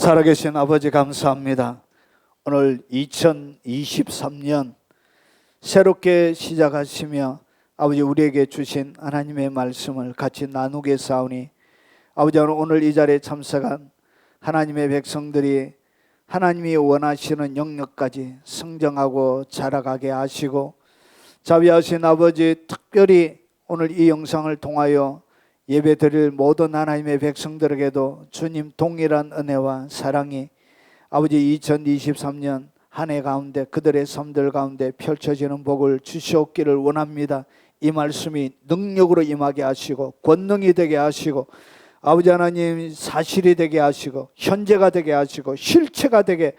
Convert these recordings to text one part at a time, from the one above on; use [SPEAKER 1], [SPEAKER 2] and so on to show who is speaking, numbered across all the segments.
[SPEAKER 1] 살아계신 아버지 감사합니다. 오늘 2023년 새롭게 시작하시며 아버지 우리에게 주신 하나님의 말씀을 같이 나누겠사오니 아버지 오늘 이 자리에 참석한 하나님의 백성들이 하나님이 원하시는 영역까지 성장하고 자라가게 하시고 자비하신 아버지 특별히 오늘 이 영상을 통하여 예배드릴 모든 하나님의 백성들에게도 주님 동일한 은혜와 사랑이 아버지 2023년 한 해 가운데 그들의 삶들 가운데 펼쳐지는 복을 주시옵기를 원합니다. 이 말씀이 능력으로 임하게 하시고 권능이 되게 하시고 아버지 하나님 사실이 되게 하시고 현재가 되게 하시고 실체가 되게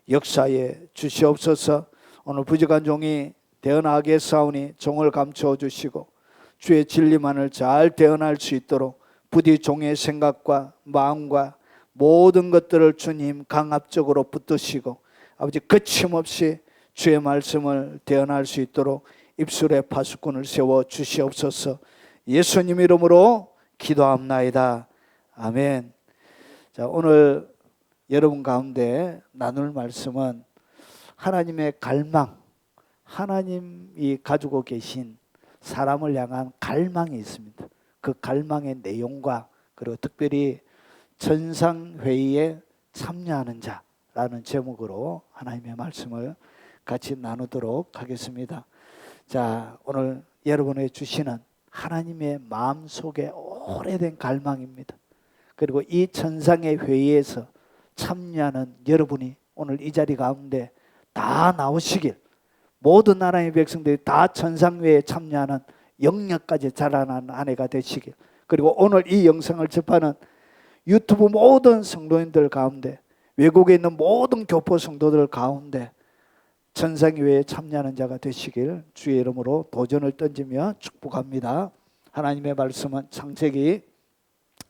[SPEAKER 1] 역사해 주시옵소서. 오늘 부족한 종이 대언하게 싸우니 종을 감추어 주시고 주의 진리만을 잘 대언할 수 있도록 부디 종의 생각과 마음과 모든 것들을 주님 강압적으로 붙드시고 아버지 거침없이 주의 말씀을 대언할 수 있도록 입술에 파수꾼을 세워 주시옵소서. 예수님 이름으로 기도합나이다. 아멘. 자, 오늘 여러분 가운데 나눌 말씀은 하나님의 갈망, 하나님이 가지고 계신 사람을 향한 갈망이 있습니다. 그 갈망의 내용과 그리고 특별히 천상회의에 참여하는 자라는 제목으로 하나님의 말씀을 같이 나누도록 하겠습니다. 자, 오늘 여러분의 주시는 하나님의 마음속에 오래된 갈망입니다. 그리고 이 천상의 회의에서 참여하는 여러분이 오늘 이 자리 가운데 다 나오시길, 모든 나라의 백성들이 다 천상회에 참여하는 영역까지 자라나는 한 해가 되시길, 그리고 오늘 이 영상을 접하는 유튜브 모든 성도님들 가운데, 외국에 있는 모든 교포 성도들 가운데 천상회에 참여하는 자가 되시길 주의 이름으로 도전을 던지며 축복합니다. 하나님의 말씀은 창세기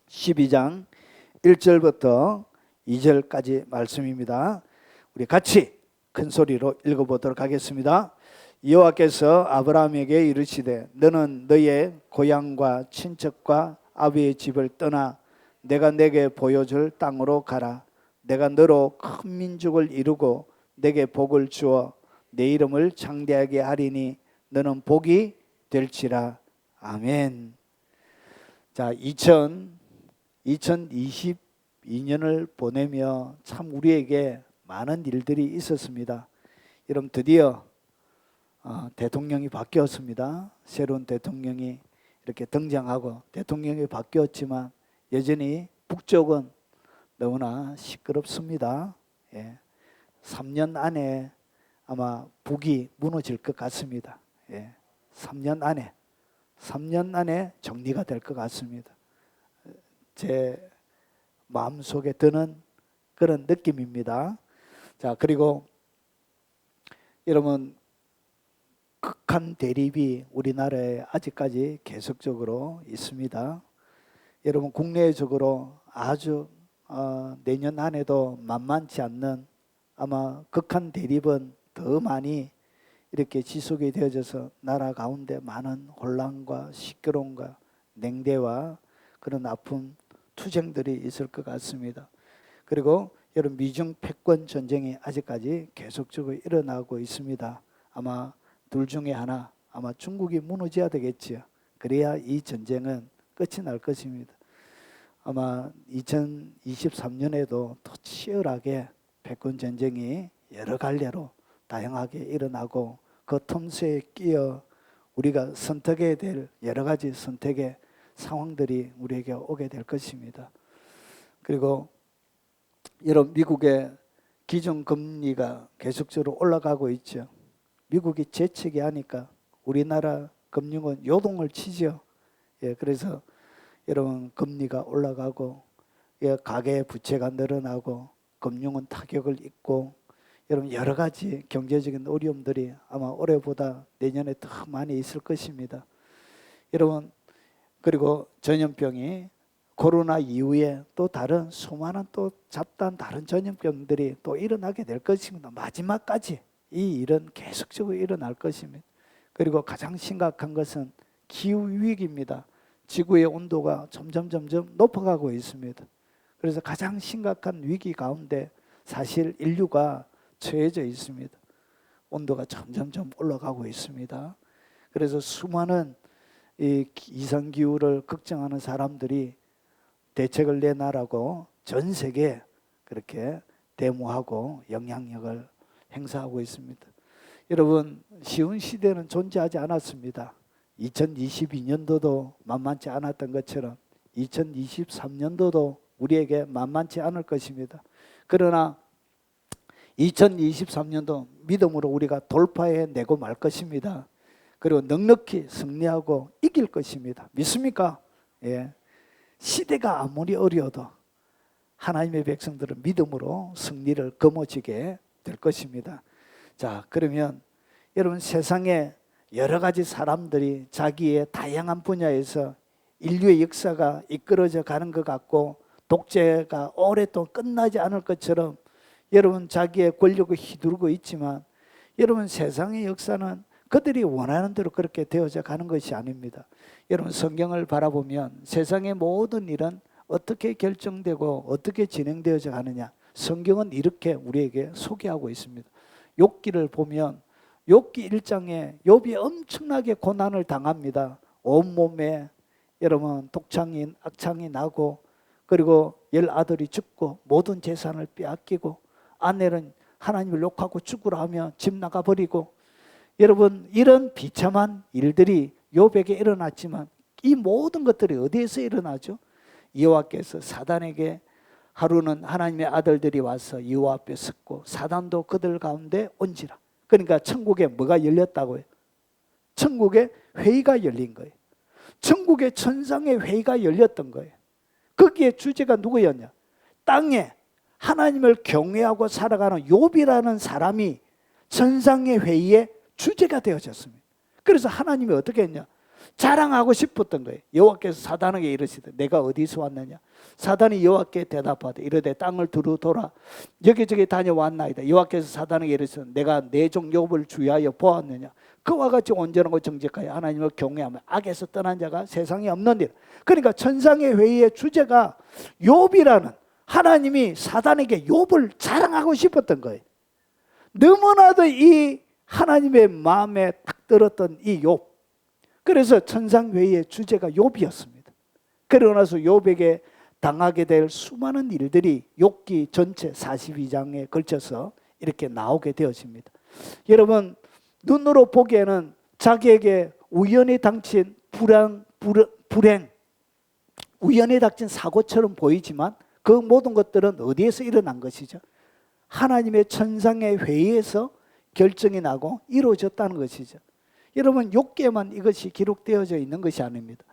[SPEAKER 1] 12장 1절부터 2절까지 말씀입니다. 우리 같이 큰 소리로 읽어보도록 하겠습니다. 여호와께서 아브라함에게 이르시되 너는 너의 고향과 친척과 아비의 집을 떠나 내가 내게 보여줄 땅으로 가라. 내가 너로 큰 민족을 이루고 내게 복을 주어 내 이름을 창대하게 하리니 너는 복이 될지라. 아멘. 자, 2022년을 보내며 참 우리에게 많은 일들이 있었습니다. 여러분 드디어 대통령이 바뀌었습니다. 새로운 대통령이 이렇게 등장하고 대통령이 바뀌었지만 여전히 북쪽은 너무나 시끄럽습니다. 3년 안에 아마 북이 무너질 것 같습니다. 3년 안에 정리가 될 것 같습니다. 제 마음속에 드는 그런 느낌입니다. 자, 그리고 여러분 극한 대립이 우리나라에 아직까지 계속적으로 있습니다. 여러분 국내적으로 아주 내년 안에도 만만치 않는 아마 극한 대립은 더 많이 이렇게 지속이 되어져서 나라 가운데 많은 혼란과 시끄러움과 냉대와 그런 아픔, 투쟁들이 있을 것 같습니다. 그리고 여러분 미중 패권 전쟁이 아직까지 계속적으로 일어나고 있습니다. 아마 둘 중에 하나, 아마 중국이 무너져야 되겠지요. 그래야 이 전쟁은 끝이 날 것입니다. 아마 2023년에도 더 치열하게 패권 전쟁이 여러 갈래로 다양하게 일어나고 그 틈새에 끼어 우리가 선택해야 될 여러 가지 선택의 상황들이 우리에게 오게 될 것입니다. 그리고 여러분 미국의 기준금리가 계속적으로 올라가고 있죠. 미국이 재채기 하니까 우리나라 금융은 요동을 치죠. 그래서 여러분 금리가 올라가고 가계 부채가 늘어나고 금융은 타격을 입고 여러분 여러 가지 경제적인 어려움들이 아마 올해보다 내년에 더 많이 있을 것입니다. 여러분 그리고 전염병이 코로나 이후에 또 다른 수많은 또 잡다한 다른 전염병들이 또 일어나게 될 것입니다. 마지막까지 이 일은 계속적으로 일어날 것입니다. 그리고 가장 심각한 것은 기후위기입니다. 지구의 온도가 점점 높아가고 있습니다. 그래서 가장 심각한 위기 가운데 사실 인류가 처해져 있습니다. 온도가 점점점 올라가고 있습니다. 그래서 수많은 이 이상기후를 걱정하는 사람들이 대책을 내놔라고 전 세계에 그렇게 데모하고 영향력을 행사하고 있습니다. 여러분, 쉬운 시대는 존재하지 않았습니다. 2022년도도 만만치 않았던 것처럼 2023년도도 우리에게 만만치 않을 것입니다. 그러나 2023년도 믿음으로 우리가 돌파해내고 말 것입니다. 그리고 넉넉히 승리하고 이길 것입니다. 믿습니까? 예. 시대가 아무리 어려워도 하나님의 백성들은 믿음으로 승리를 거머쥐게 될 것입니다. 자, 그러면 여러분, 세상에 여러 가지 사람들이 자기의 다양한 분야에서 인류의 역사가 이끌어져 가는 것 같고 독재가 오랫동안 끝나지 않을 것처럼 여러분 자기의 권력을 휘두르고 있지만 여러분, 세상의 역사는 그들이 원하는 대로 그렇게 되어져 가는 것이 아닙니다. 여러분, 성경을 바라보면 세상의 모든 일은 어떻게 결정되고 어떻게 진행되어져 가느냐, 성경은 이렇게 우리에게 소개하고 있습니다. 욥기를 보면 욥기 1장에 욥이 엄청나게 고난을 당합니다. 온몸에 여러분 독창이 악창이 나고, 그리고 10아들이 죽고 모든 재산을 빼앗기고, 아내는 하나님을 욕하고 죽으라 하며 집 나가버리고, 여러분 이런 비참한 일들이 욥에게 일어났지만 이 모든 것들이 어디에서 일어나죠? 여호와께서 사단에게 하루는 하나님의 아들들이 와서 여호와 앞에 섰고 사단도 그들 가운데 온지라. 그러니까 천국에 뭐가 열렸다고요? 천국에 회의가 열린 거예요. 천국에 천상의 회의가 열렸던 거예요. 거기에 주제가 누구였냐? 땅에 하나님을 경외하고 살아가는 욥이라는 사람이 천상의 회의에 주제가 되어졌습니다. 그래서 하나님이 어떻게 했냐? 자랑하고 싶었던 거예요. 여호와께서 사단에게 이르시되 내가 어디서 왔느냐? 사단이 여호와께 대답하되 이르되 땅을 두루 돌아 여기저기 다녀왔나이다. 여호와께서 사단에게 이르시되 내가 내 종 욥을 주의하여 보았느냐? 그와 같이 온전하고 정직하여 하나님을 경외하며 악에서 떠난 자가 세상에 없느니라. 그러니까 천상의 회의의 주제가 욥이라는, 하나님이 사단에게 욥을 자랑하고 싶었던 거예요. 너무나도 이 하나님의 마음에 딱 들었던 이 욥. 그래서 천상회의의 주제가 욥이었습니다. 그러고 나서 욥에게 당하게 될 수많은 일들이 욥기 전체 42장에 걸쳐서 이렇게 나오게 되어집니다. 여러분, 눈으로 보기에는 자기에게 우연히 닥친 불행, 우연히 닥친 사고처럼 보이지만 그 모든 것들은 어디에서 일어난 것이죠? 하나님의 천상의 회의에서 결정이 나고 이루어졌다는 것이죠. 여러분, 욥기에만 이것이 기록되어져 있는 것이 아닙니다.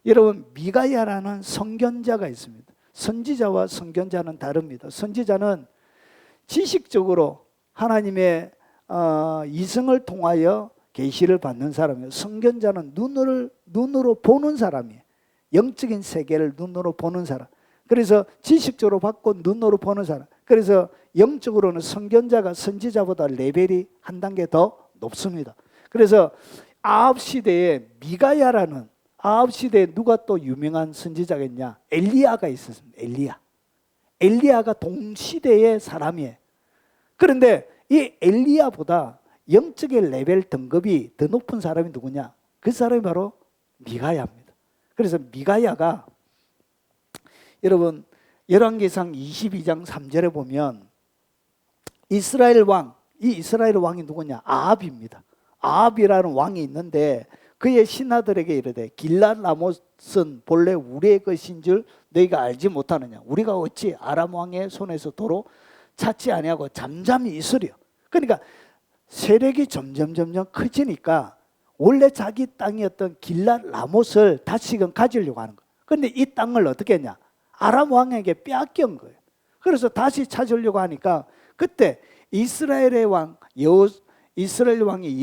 [SPEAKER 1] 여러분, 미가야라는 선견자가 있습니다. 선지자와 선견자는 다릅니다. 선지자는 지식적으로 하나님의 이성을 통하여 계시를 받는 사람이에요. 선견자는 눈으로 보는 사람이에요. 영적인 세계를 눈으로 보는 사람. 그래서 지식적으로 받고 눈으로 보는 사람. 그래서 영적으로는 선견자가 선지자보다 레벨이 한 단계 더 높습니다. 그래서 아합 시대에 미가야라는, 아합 시대에 누가 또 유명한 선지자겠냐? 엘리야가 있었습니다. 엘리야가 동시대의 사람이에요. 그런데 이 엘리야보다 영적인 레벨 등급이 더 높은 사람이 누구냐? 그 사람이 바로 미가야입니다. 그래서 미가야가 여러분 열왕기상 22장 3절에 보면 이스라엘 왕, 이 이스라엘 왕이 누구냐? 아합입니다. 아합이라는 왕이 있는데 그의 신하들에게 이르되 길랏 라못은 본래 우리의 것인 줄 너희가 알지 못하느냐? 우리가 어찌 아람 왕의 손에서 도로 찾지 아니하고 잠잠히 있으려. 그러니까 세력이 점점 커지니까 원래 자기 땅이었던 길랏 라못을 다시금 가지려고 하는 거예요. 그런데 이 땅을 어떻게 했냐? 아람 왕에게 빼앗긴 거예요. 그래서 다시 찾으려고 하니까 그때 이스라엘 왕이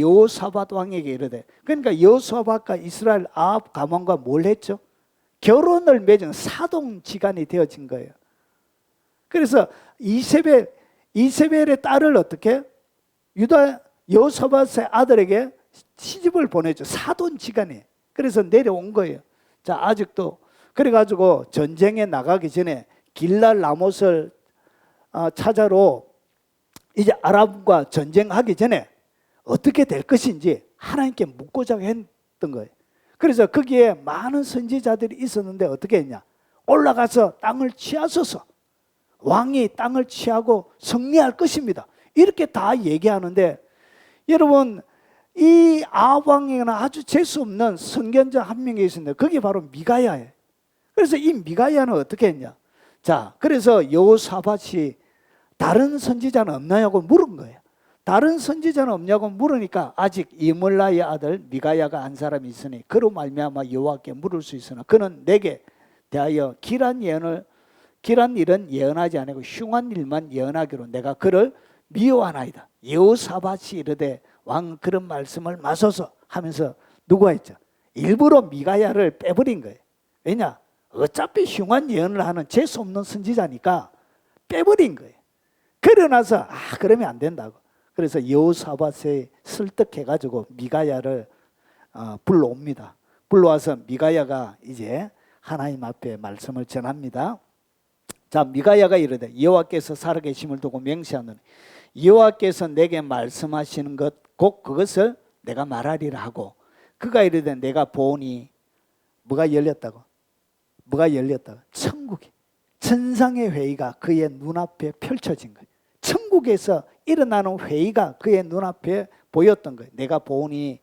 [SPEAKER 1] 여호사밧 왕에게 이르되, 그러니까 여호사밧과 이스라엘 아합 가문과 뭘 했죠? 결혼을 맺은 사동지간이 되어진 거예요. 그래서 이세벨의 딸을 어떻게 유다 여호사밧의 아들에게 시집을 보내죠. 사돈지간에. 그래서 내려온 거예요. 자, 아직도 그래가지고 전쟁에 나가기 전에 길랄 라못을 찾아로 이제 아람과 전쟁하기 전에 어떻게 될 것인지 하나님께 묻고자 했던 거예요. 그래서 거기에 많은 선지자들이 있었는데 어떻게 했냐? 올라가서 땅을 취하소서. 왕이 땅을 취하고 승리할 것입니다. 이렇게 다 얘기하는데, 여러분 이 아합 왕에게는 아주 재수 없는 선견자 한 명이 있었는데 그게 바로 미가야예요. 그래서 이 미가야는 어떻게 했냐? 자, 그래서 여호사밧이 다른 선지자는 없냐고 물은 거예요. 다른 선지자는 없냐고 물으니까 아직 이물라의 아들 미가야가 한 사람이 있으니 그로 말미암아 여호와께 물을 수 있으나 그는 내게 대하여 길한 일은 예언하지 아니고 흉한 일만 예언하기로 내가 그를 미워하나이다. 여호사밧이 이르되 왕 그런 말씀을 마소서 하면서 누가 했죠? 일부러 미가야를 빼버린 거예요. 왜냐? 어차피 흉한 예언을 하는 재수 없는 선지자니까 빼버린 거예요. 그러나서 그러면 안 된다고. 그래서 여호사밧이 설득해가지고 미가야를 불러옵니다. 불러와서 미가야가 이제 하나님 앞에 말씀을 전합니다. 자, 미가야가 이르되 여호와께서 살아계심을 두고 맹세하노니 여호와께서 내게 말씀하시는 것 곧 그것을 내가 말하리라 하고, 그가 이르되 내가 보니 뭐가 열렸다고? 뭐가 열렸다고? 천국이, 천상의 회의가 그의 눈앞에 펼쳐진 거예요. 천국에서 일어나는 회의가 그의 눈앞에 보였던 거예요. 내가 보니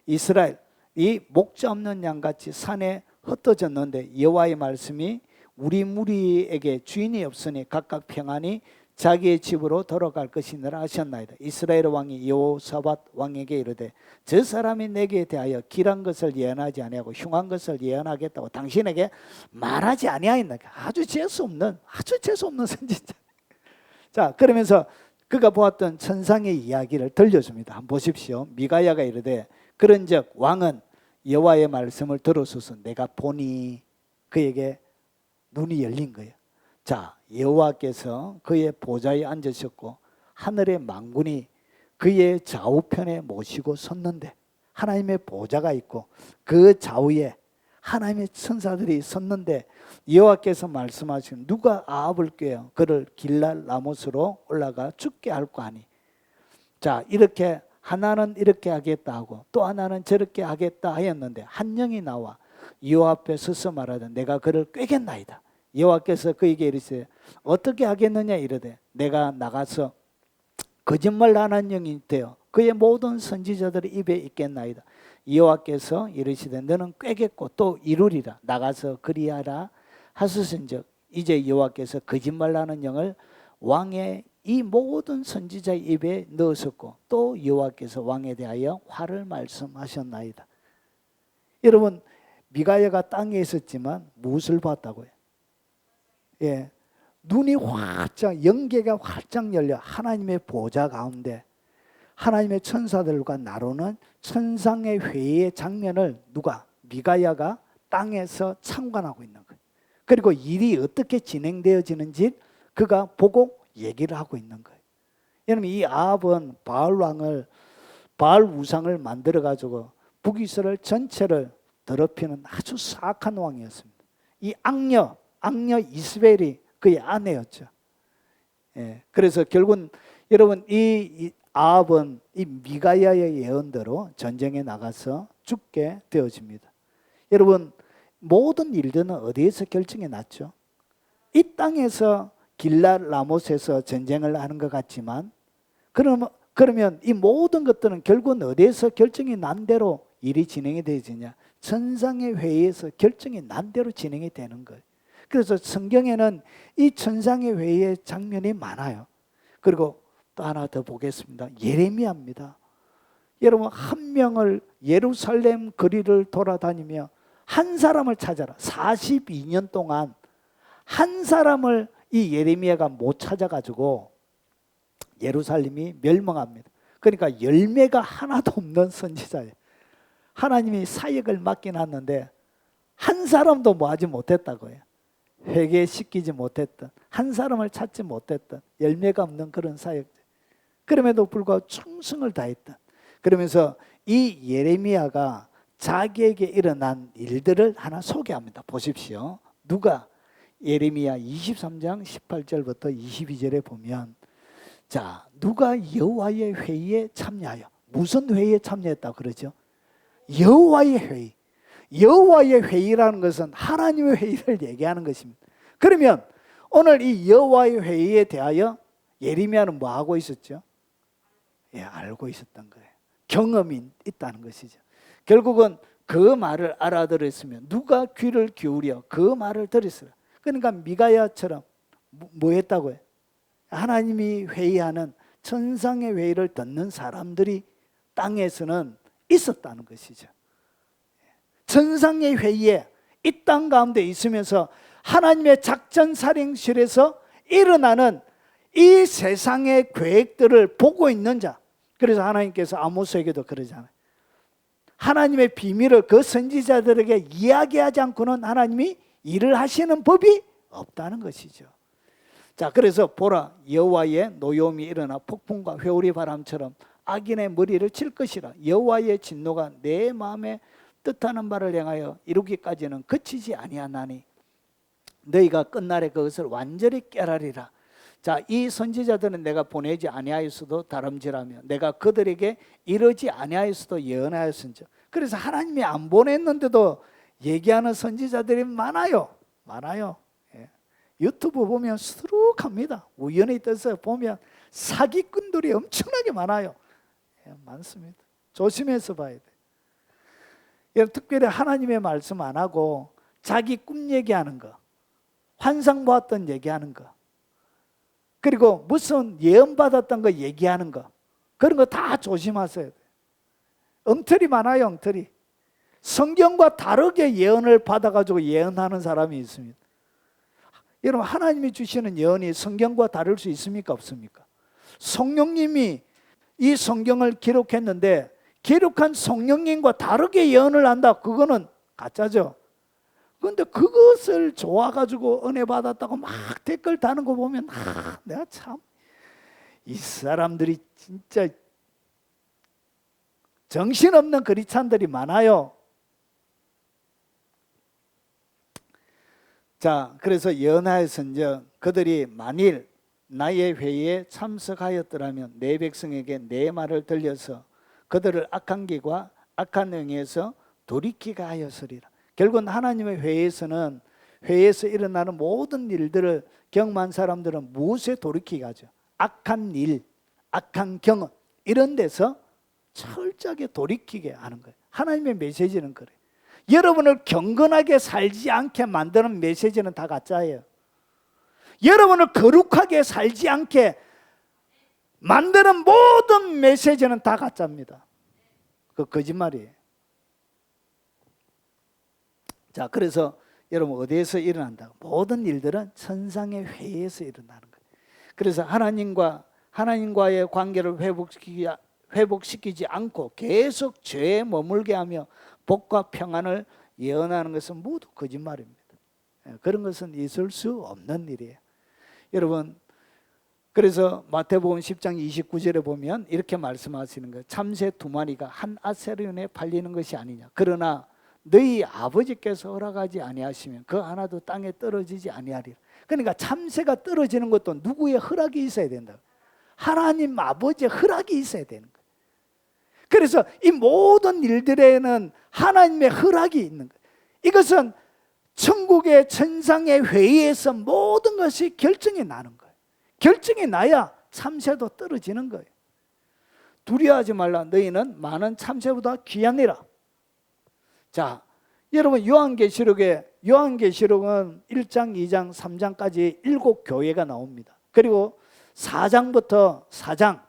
[SPEAKER 1] 이스라엘 이 목자 없는 양같이 산에 흩어졌는데 여호와의 말씀이 우리 무리에게 주인이 없으니 각각 평안히 자기의 집으로 돌아갈 것이니라 하셨나이다. 이스라엘 왕이 여호사밧 왕에게 이르되 저 사람이 내게 대하여 길한 것을 예언하지 아니하고 흉한 것을 예언하겠다고 당신에게 말하지 아니하였나. 아주 재수 없는 선지자. 자, 그러면서 그가 보았던 천상의 이야기를 들려줍니다. 한번 보십시오. 미가야가 이르되 그런즉 왕은 여호와의 말씀을 들었소서. 내가 보니, 그에게 눈이 열린 거예요. 자, 여호와께서 그의 보좌에 앉으셨고 하늘의 만군이 그의 좌우편에 모시고 섰는데, 하나님의 보좌가 있고 그 좌우에 하나님의 천사들이 섰는데 여호와께서 말씀하시는 누가 아합을 꾀어 그를 길랄 라못으로 올라가 죽게 할까 하니. 자, 이렇게 하나는 이렇게 하겠다 하고 또 하나는 저렇게 하겠다 하였는데 한 명이 나와 여호와 앞에 서서 말하되 내가 그를 꾀겠나이다. 여호와께서 그에게 이르시되 어떻게 하겠느냐 이르되 내가 나가서 거짓말하는 영이 되어 그의 모든 선지자들의 입에 있겠나이다. 여호와께서 이르시되 너는 꾀겠고 또 이루리라. 나가서 그리하라 하셨은즉 이제 여호와께서 거짓말하는 영을 왕의 이 모든 선지자의 입에 넣으셨고 또 여호와께서 왕에 대하여 화를 말씀하셨나이다. 여러분, 미가야가 땅에 있었지만 무엇을 봤다고요? 예, 눈이 활짝, 영계가 활짝 열려 하나님의 보좌 가운데 하나님의 천사들과 나누는 천상의 회의의 장면을 누가? 미가야가 땅에서 참관하고 있는 거예요. 그리고 일이 어떻게 진행되어지는지 그가 보고 얘기를 하고 있는 거예요. 여러분, 이 아합은 바알 우상을 만들어 가지고 북이스라엘 전체를 더럽히는 아주 사악한 왕이었습니다. 이 악녀 이스벨이 그의 아내였죠. 예, 그래서 결국은 여러분 이 아합은 이 미가야의 예언대로 전쟁에 나가서 죽게 되어집니다. 여러분, 모든 일들은 어디에서 결정이 났죠? 이 땅에서 길랄 라못에서 전쟁을 하는 것 같지만 그러면 이 모든 것들은 결국은 어디에서 결정이 난 대로 일이 진행이 되지냐? 천상의 회의에서 결정이 난 대로 진행이 되는 거예요. 그래서 성경에는 이 천상의 회의의 장면이 많아요. 그리고 또 하나 더 보겠습니다. 예레미야입니다. 여러분, 한 명을 예루살렘 거리를 돌아다니며 한 사람을 찾아라. 42년 동안 한 사람을 이 예레미야가 못 찾아가지고 예루살렘이 멸망합니다. 그러니까 열매가 하나도 없는 선지자예요. 하나님이 사역을 맡긴 하는데 한 사람도 뭐 하지 못했다고요. 회개시키지 못했던, 한 사람을 찾지 못했던, 열매가 없는 그런 사역. 그럼에도 불구하고 충성을 다했던. 그러면서 이 예레미야가 자기에게 일어난 일들을 하나 소개합니다. 보십시오. 누가? 예레미야 23장 18절부터 22절에 보면, 자, 누가 여호와의 회의에 참여하여, 무슨 회의에 참여했다고 그러죠? 여호와의 회의. 여호와의 회의라는 것은 하나님의 회의를 얘기하는 것입니다. 그러면 오늘 이 여호와의 회의에 대하여 예레미야는 뭐 하고 있었죠? 예, 알고 있었던 거예요. 경험이 있다는 것이죠. 결국은 그 말을 알아들었으면 누가 귀를 기울여 그 말을 들었으라. 그러니까 미가야처럼 뭐 했다고요? 하나님이 회의하는 천상의 회의를 듣는 사람들이 땅에서는 있었다는 것이죠. 천상의 회의에 이 땅 가운데 있으면서 하나님의 작전사령실에서 일어나는 이 세상의 계획들을 보고 있는 자. 그래서 하나님께서 아모스에게도 그러잖아요. 하나님의 비밀을 그 선지자들에게 이야기하지 않고는 하나님이 일을 하시는 법이 없다는 것이죠. 자, 그래서 보라, 여호와의 노여움이 일어나 폭풍과 회오리 바람처럼 악인의 머리를 칠 것이라. 여호와의 진노가 내 마음에 뜻하는 바를 향하여 이루기까지는 그치지 아니하나니 너희가 끝날에 그것을 완전히 깨달으리라. 자, 이 선지자들은 내가 보내지 아니하였어도 다름질하며 내가 그들에게 이르지 아니하였어도 예언하였은즉. 그래서 하나님이 안 보냈는데도 얘기하는 선지자들이 많아요. 예. 유튜브 보면 수두룩합니다. 우연히 떠서 보면 사기꾼들이 엄청나게 많아요. 예, 많습니다. 조심해서 봐야 돼. 특별히 하나님의 말씀 안 하고 자기 꿈 얘기하는 거, 환상 보았던 얘기하는 거, 그리고 무슨 예언 받았던 거 얘기하는 거, 그런 거 다 조심하셔야 돼요. 엉터리 많아요. 엉터리. 성경과 다르게 예언을 받아가지고 예언하는 사람이 있습니다. 여러분, 하나님이 주시는 예언이 성경과 다를 수 있습니까? 없습니까? 성령님이 이 성경을 기록했는데 기록한 성령님과 다르게 예언을 한다. 그거는 가짜죠. 그런데 그것을 좋아가지고 은혜 받았다고 막 댓글 다는 거 보면 내가 참 이 사람들이 진짜 정신없는 그리스도인들이 많아요. 자, 그래서 예언하였은즉 그들이 만일 나의 회의에 참석하였더라면 내 백성에게 내 말을 들려서 그들을 악한 길과 악한 행위에서 돌이키게 하였으리라. 결국은 하나님의 회의에서는 회의에서 일어나는 모든 일들을 경험한 사람들은 무엇에 돌이키게 하죠? 악한 일, 악한 경험, 이런 데서 철저하게 돌이키게 하는 거예요. 하나님의 메시지는 그래요. 여러분을 경건하게 살지 않게 만드는 메시지는 다 가짜예요. 여러분을 거룩하게 살지 않게 만드는 모든 메시지는 다 가짜입니다. 그 거짓말이에요. 자, 그래서 여러분 어디에서 일어난다? 모든 일들은 천상의 회의에서 일어나는 거예요. 그래서 하나님과의 관계를 회복시키지 않고 계속 죄에 머물게 하며 복과 평안을 예언하는 것은 모두 거짓말입니다. 그런 것은 있을 수 없는 일이에요. 여러분, 그래서 마태복음 10장 29절에 보면 이렇게 말씀하시는 거예요. 참새 2마리가 한 아세르온에 팔리는 것이 아니냐. 그러나 너희 아버지께서 허락하지 아니하시면 그 하나도 땅에 떨어지지 아니하리라. 그러니까 참새가 떨어지는 것도 누구의 허락이 있어야 된다. 하나님 아버지의 허락이 있어야 되는 거예요. 그래서 이 모든 일들에는 하나님의 허락이 있는 거예요. 이것은 천국의 천상의 회의에서 모든 것이 결정이 나는 거예요. 결정이 나야 참새도 떨어지는 거예요. 두려워하지 말라. 너희는 많은 참새보다 귀하니라. 자, 여러분 요한계시록은 1장, 2장, 3장까지 7교회가 나옵니다. 그리고 4장부터 4장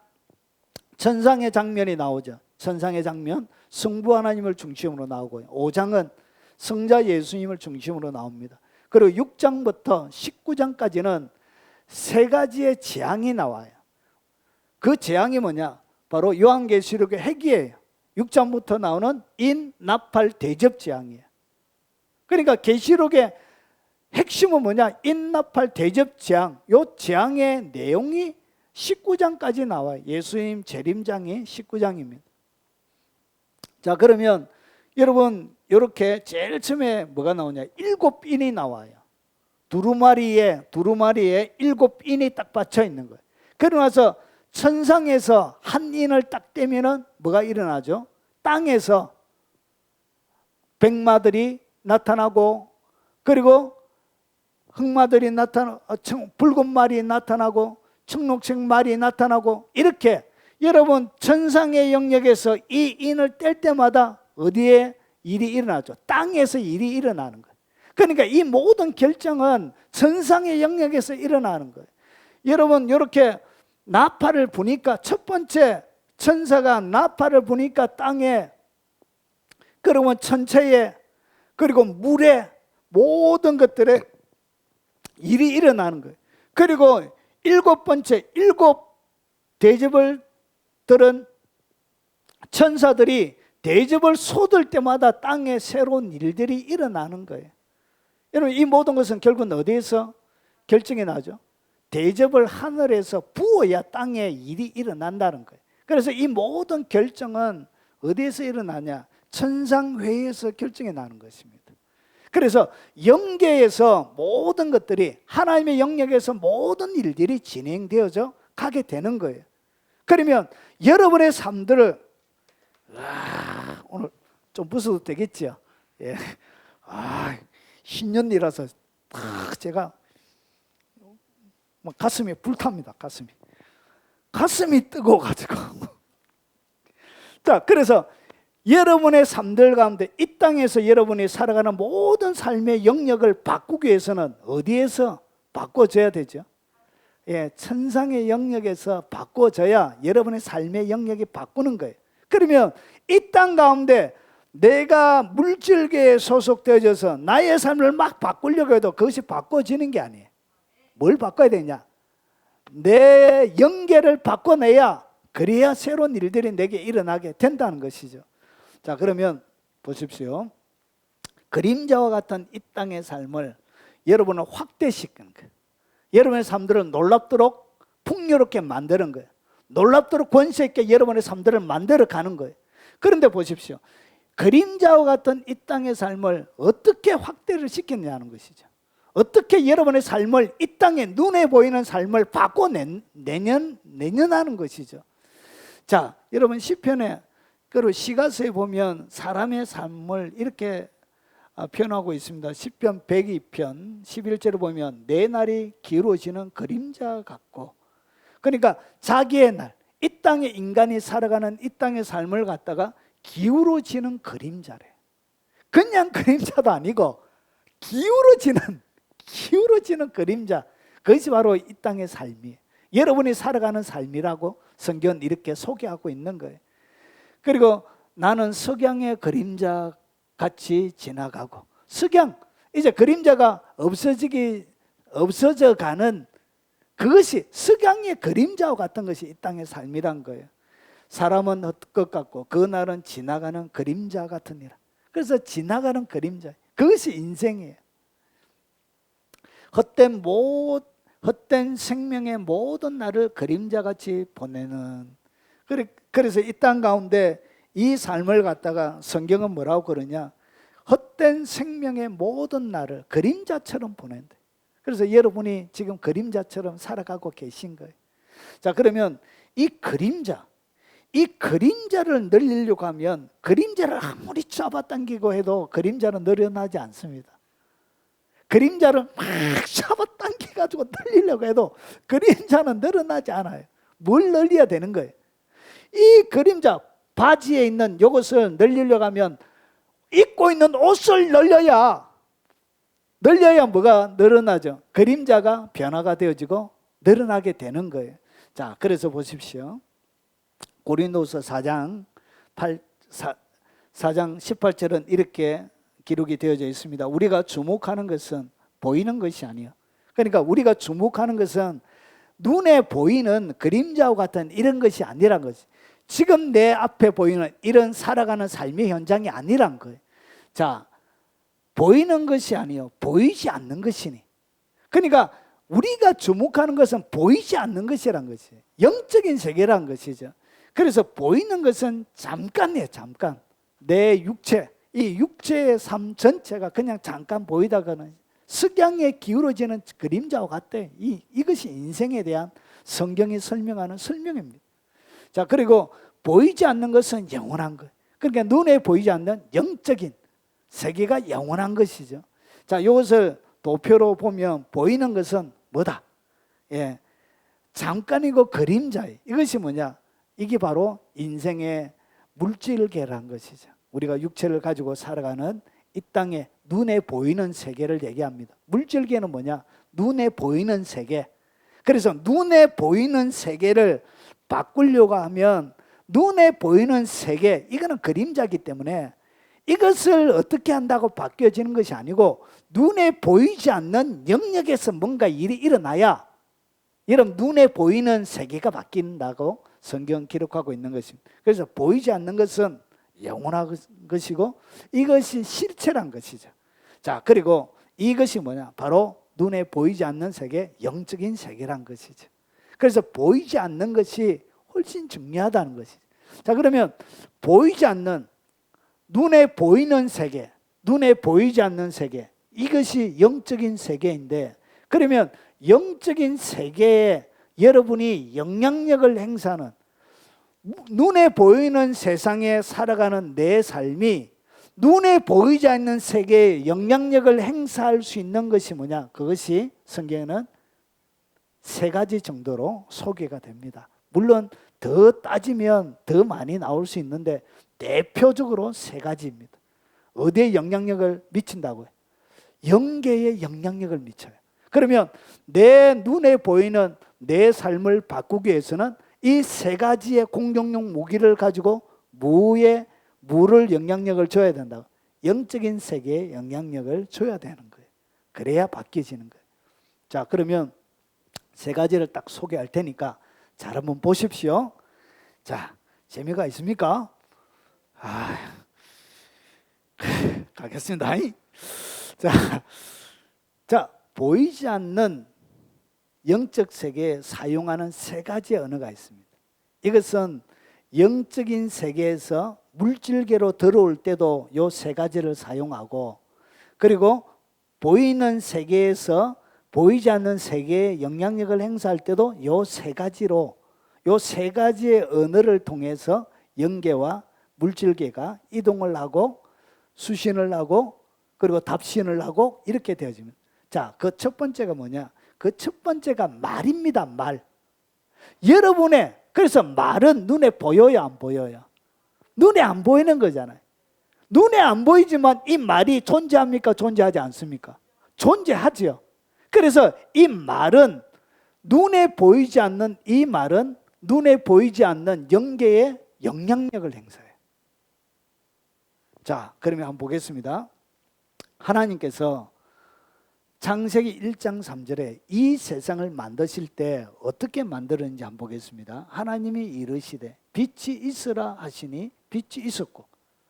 [SPEAKER 1] 천상의 장면이 나오죠. 천상의 장면, 성부 하나님을 중심으로 나오고요. 5장은 성자 예수님을 중심으로 나옵니다. 그리고 6장부터 19장까지는 세 가지의 재앙이 나와요. 그 재앙이 뭐냐? 바로 요한계시록의 핵이에요. 6장부터 나오는 인나팔 대접 재앙이에요. 그러니까 계시록의 핵심은 뭐냐? 인나팔 대접 재앙. 이 재앙의 내용이 19장까지 나와요. 예수님 재림장이 19장입니다. 자, 그러면 여러분 이렇게 제일 처음에 뭐가 나오냐? 7인이 나와요. 두루마리에 7인이 딱 받쳐 있는 거예요. 그러고 나서 천상에서 한 인을 딱 떼면은 뭐가 일어나죠? 땅에서 백마들이 나타나고, 그리고 흑마들이 나타나고, 붉은 말이 나타나고, 청록색 말이 나타나고, 이렇게 여러분 천상의 영역에서 이 인을 뗄 때마다 어디에 일이 일어나죠? 땅에서 일이 일어나는 거예요. 그러니까 이 모든 결정은 천상의 영역에서 일어나는 거예요. 여러분 이렇게 나팔을 부니까, 첫 번째 천사가 나팔을 부니까 땅에, 그러면 천체에, 그리고 물에, 모든 것들에 일이 일어나는 거예요. 그리고 7번째, 7 대접을 천사들이 대접을 쏟을 때마다 땅에 새로운 일들이 일어나는 거예요. 여러분 이 모든 것은 결국은 어디에서 결정이 나죠? 대접을 하늘에서 부어야 땅에 일이 일어난다는 거예요. 그래서 이 모든 결정은 어디에서 일어나냐? 천상회의에서 결정이 나는 것입니다. 그래서 영계에서 모든 것들이, 하나님의 영역에서 모든 일들이 진행되어져 가게 되는 거예요. 그러면 여러분의 삶들을, 오늘 좀 무서워도 되겠죠? 예. 신년이라서 제가 가슴이 불탑니다. 가슴이 뜨거워가지고. 자, 그래서 여러분의 삶들 가운데, 이 땅에서 여러분이 살아가는 모든 삶의 영역을 바꾸기 위해서는 어디에서 바꿔줘야 되죠? 예, 천상의 영역에서 바꿔줘야 여러분의 삶의 영역이 바꾸는 거예요. 그러면 이 땅 가운데 내가 물질계에 소속되어져서 나의 삶을 막 바꾸려고 해도 그것이 바꿔지는 게 아니에요. 뭘 바꿔야 되냐? 내 영계를 바꿔내야, 그래야 새로운 일들이 내게 일어나게 된다는 것이죠. 자, 그러면 보십시오. 그림자와 같은 이 땅의 삶을 여러분은 확대시키는 거예요. 여러분의 삶들을 놀랍도록 풍요롭게 만드는 거예요. 놀랍도록 권세 있게 여러분의 삶들을 만들어 가는 거예요. 그런데 보십시오. 그림자와 같은 이 땅의 삶을 어떻게 확대를 시켰냐는 것이죠. 어떻게 여러분의 삶을, 이 땅에 눈에 보이는 삶을 바꿔내냐는 것이죠. 자, 여러분 시편에, 그리고 시가서에 보면 사람의 삶을 이렇게 표현하고 있습니다. 시편 102편 11절을 보면 내 날이 길어지는 그림자 같고, 그러니까 자기의 날, 이 땅에 인간이 살아가는 이 땅의 삶을 갖다가 기울어지는 그림자래. 그냥 그림자도 아니고 기울어지는 그림자, 그것이 바로 이 땅의 삶이에요. 여러분이 살아가는 삶이라고 성경은 이렇게 소개하고 있는 거예요. 그리고 나는 석양의 그림자 같이 지나가고, 석양, 이제 그림자가 없어져 가는 그것이 석양의 그림자와 같은 것이 이 땅의 삶이란 거예요. 사람은 헛것 같고 그 날은 지나가는 그림자 같으니라. 그래서 지나가는 그림자, 그것이 인생이에요. 헛된 생명의 모든 날을 그림자같이 보내는, 그래서 이 땅 가운데 이 삶을 갖다가 성경은 뭐라고 그러냐? 헛된 생명의 모든 날을 그림자처럼 보낸다. 그래서 여러분이 지금 그림자처럼 살아가고 계신 거예요. 자, 그러면 이 그림자를 늘리려고 하면, 그림자를 아무리 잡아당기고 해도 그림자는 늘어나지 않습니다. 그림자를 막 잡아당겨가지고 늘리려고 해도 그림자는 늘어나지 않아요. 뭘 늘려야 되는 거예요? 이 그림자, 바지에 있는 이것을 늘리려고 하면 입고 있는 옷을 늘려야 뭐가 늘어나죠? 그림자가 변화가 되어지고 늘어나게 되는 거예요. 자, 그래서 보십시오. 고린도서 4장 18절은 이렇게 기록이 되어져 있습니다. 우리가 주목하는 것은 보이는 것이 아니에요. 그러니까 우리가 주목하는 것은 눈에 보이는 그림자와 같은 이런 것이 아니란 거지. 지금 내 앞에 보이는 이런 살아가는 삶의 현장이 아니란 거예요. 자, 보이는 것이 아니요, 보이지 않는 것이니. 그러니까 우리가 주목하는 것은 보이지 않는 것이란 것이에요. 영적인 세계란 것이죠. 그래서 보이는 것은 잠깐이에요. 잠깐. 내 육체, 이 육체의 삶 전체가 그냥 잠깐 보이다가는 석양에 기울어지는 그림자와 같대. 이것이 인생에 대한 성경이 설명하는 설명입니다. 자, 그리고 보이지 않는 것은 영원한 것. 그러니까 눈에 보이지 않는 영적인 세계가 영원한 것이죠. 자, 이것을 도표로 보면 보이는 것은 뭐다? 예, 잠깐이고 그림자예요. 이것이 뭐냐? 이게 바로 인생의 물질계라는 것이죠. 우리가 육체를 가지고 살아가는 이 땅에 눈에 보이는 세계를 얘기합니다. 물질계는 뭐냐? 눈에 보이는 세계. 그래서 눈에 보이는 세계를 바꾸려고 하면 눈에 보이는 세계, 이거는 그림자이기 때문에 이것을 어떻게 한다고 바뀌어지는 것이 아니고 눈에 보이지 않는 영역에서 뭔가 일이 일어나야 여러분 눈에 보이는 세계가 바뀐다고 성경 기록하고 있는 것입니다. 그래서 보이지 않는 것은 영원한 것이고 이것이 실체란 것이죠. 자, 그리고 이것이 뭐냐? 바로 눈에 보이지 않는 세계, 영적인 세계란 것이죠. 그래서 보이지 않는 것이 훨씬 중요하다는 것이죠. 자, 그러면 보이지 않는 눈에 보이는 세계, 눈에 보이지 않는 세계, 이것이 영적인 세계인데, 그러면 영적인 세계에 여러분이 영향력을 행사하는, 눈에 보이는 세상에 살아가는 내 삶이 눈에 보이지 않는 세계에 영향력을 행사할 수 있는 것이 뭐냐? 그것이 성경에는 세 가지 정도로 소개가 됩니다. 물론 더 따지면 더 많이 나올 수 있는데 대표적으로 세 가지입니다. 어디에 영향력을 미친다고요? 영계에 영향력을 미쳐요. 그러면 내 눈에 보이는 내 삶을 바꾸기 위해서는 이 세 가지의 공격용 무기를 가지고 무를 영향력을 줘야 된다고. 영적인 세계에 영향력을 줘야 되는 거예요. 그래야 바뀌어지는 거예요. 자, 그러면 세 가지를 딱 소개할 테니까 잘 한번 보십시오. 자, 재미가 있습니까? 가겠습니다. 자, 보이지 않는 영적 세계에 사용하는 세 가지의 언어가 있습니다. 이것은 영적인 세계에서 물질계로 들어올 때도 이 세 가지를 사용하고, 그리고 보이는 세계에서 보이지 않는 세계에 영향력을 행사할 때도 이 세 가지로, 이 세 가지의 언어를 통해서 영계와 물질계가 이동을 하고 수신을 하고 그리고 답신을 하고 이렇게 되어집니다. 자, 그 첫 번째가 뭐냐? 그 첫 번째가 말입니다. 말. 여러분의, 그래서 말은 눈에 보여요, 안 보여요? 눈에 안 보이는 거잖아요. 눈에 안 보이지만 이 말이 존재합니까? 존재하지 않습니까? 존재하죠. 그래서 이 말은 눈에 보이지 않는 이 말은 눈에 보이지 않는 영계에 영향력을 행사해요. 자, 그러면 한번 보겠습니다. 하나님께서 창세기 1장 3절에 이 세상을 만드실 때 어떻게 만들었는지 한번 보겠습니다. 하나님이 이르시되 빛이 있으라 하시니 빛이 있었고.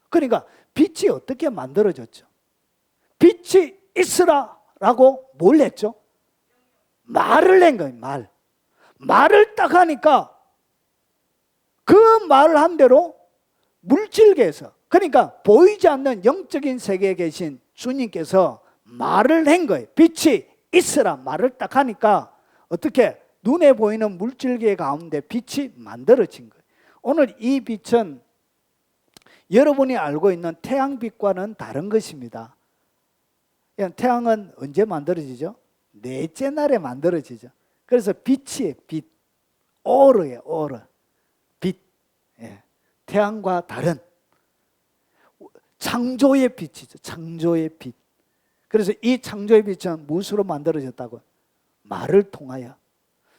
[SPEAKER 1] 그러니까 빛이 어떻게 만들어졌죠? 빛이 있으라 라고 뭘 했죠? 말을 낸 거예요. 말을 딱 하니까 그 말을 한 대로 물질계에서, 그러니까 보이지 않는 영적인 세계에 계신 주님께서 말을 한 거예요. 빛이 있으라 말을 딱 하니까 어떻게 눈에 보이는 물질계 가운데 빛이 만들어진 거예요. 오늘 이 빛은 여러분이 알고 있는 태양빛과는 다른 것입니다. 태양은 언제 만들어지죠? 넷째 날에 만들어지죠. 그래서 빛이 빛, 오르예요. 오르. 빛. 예. 태양과 다른 창조의 빛이죠. 창조의 빛. 그래서 이 창조의 빛은 무엇으로 만들어졌다고? 말을 통하여.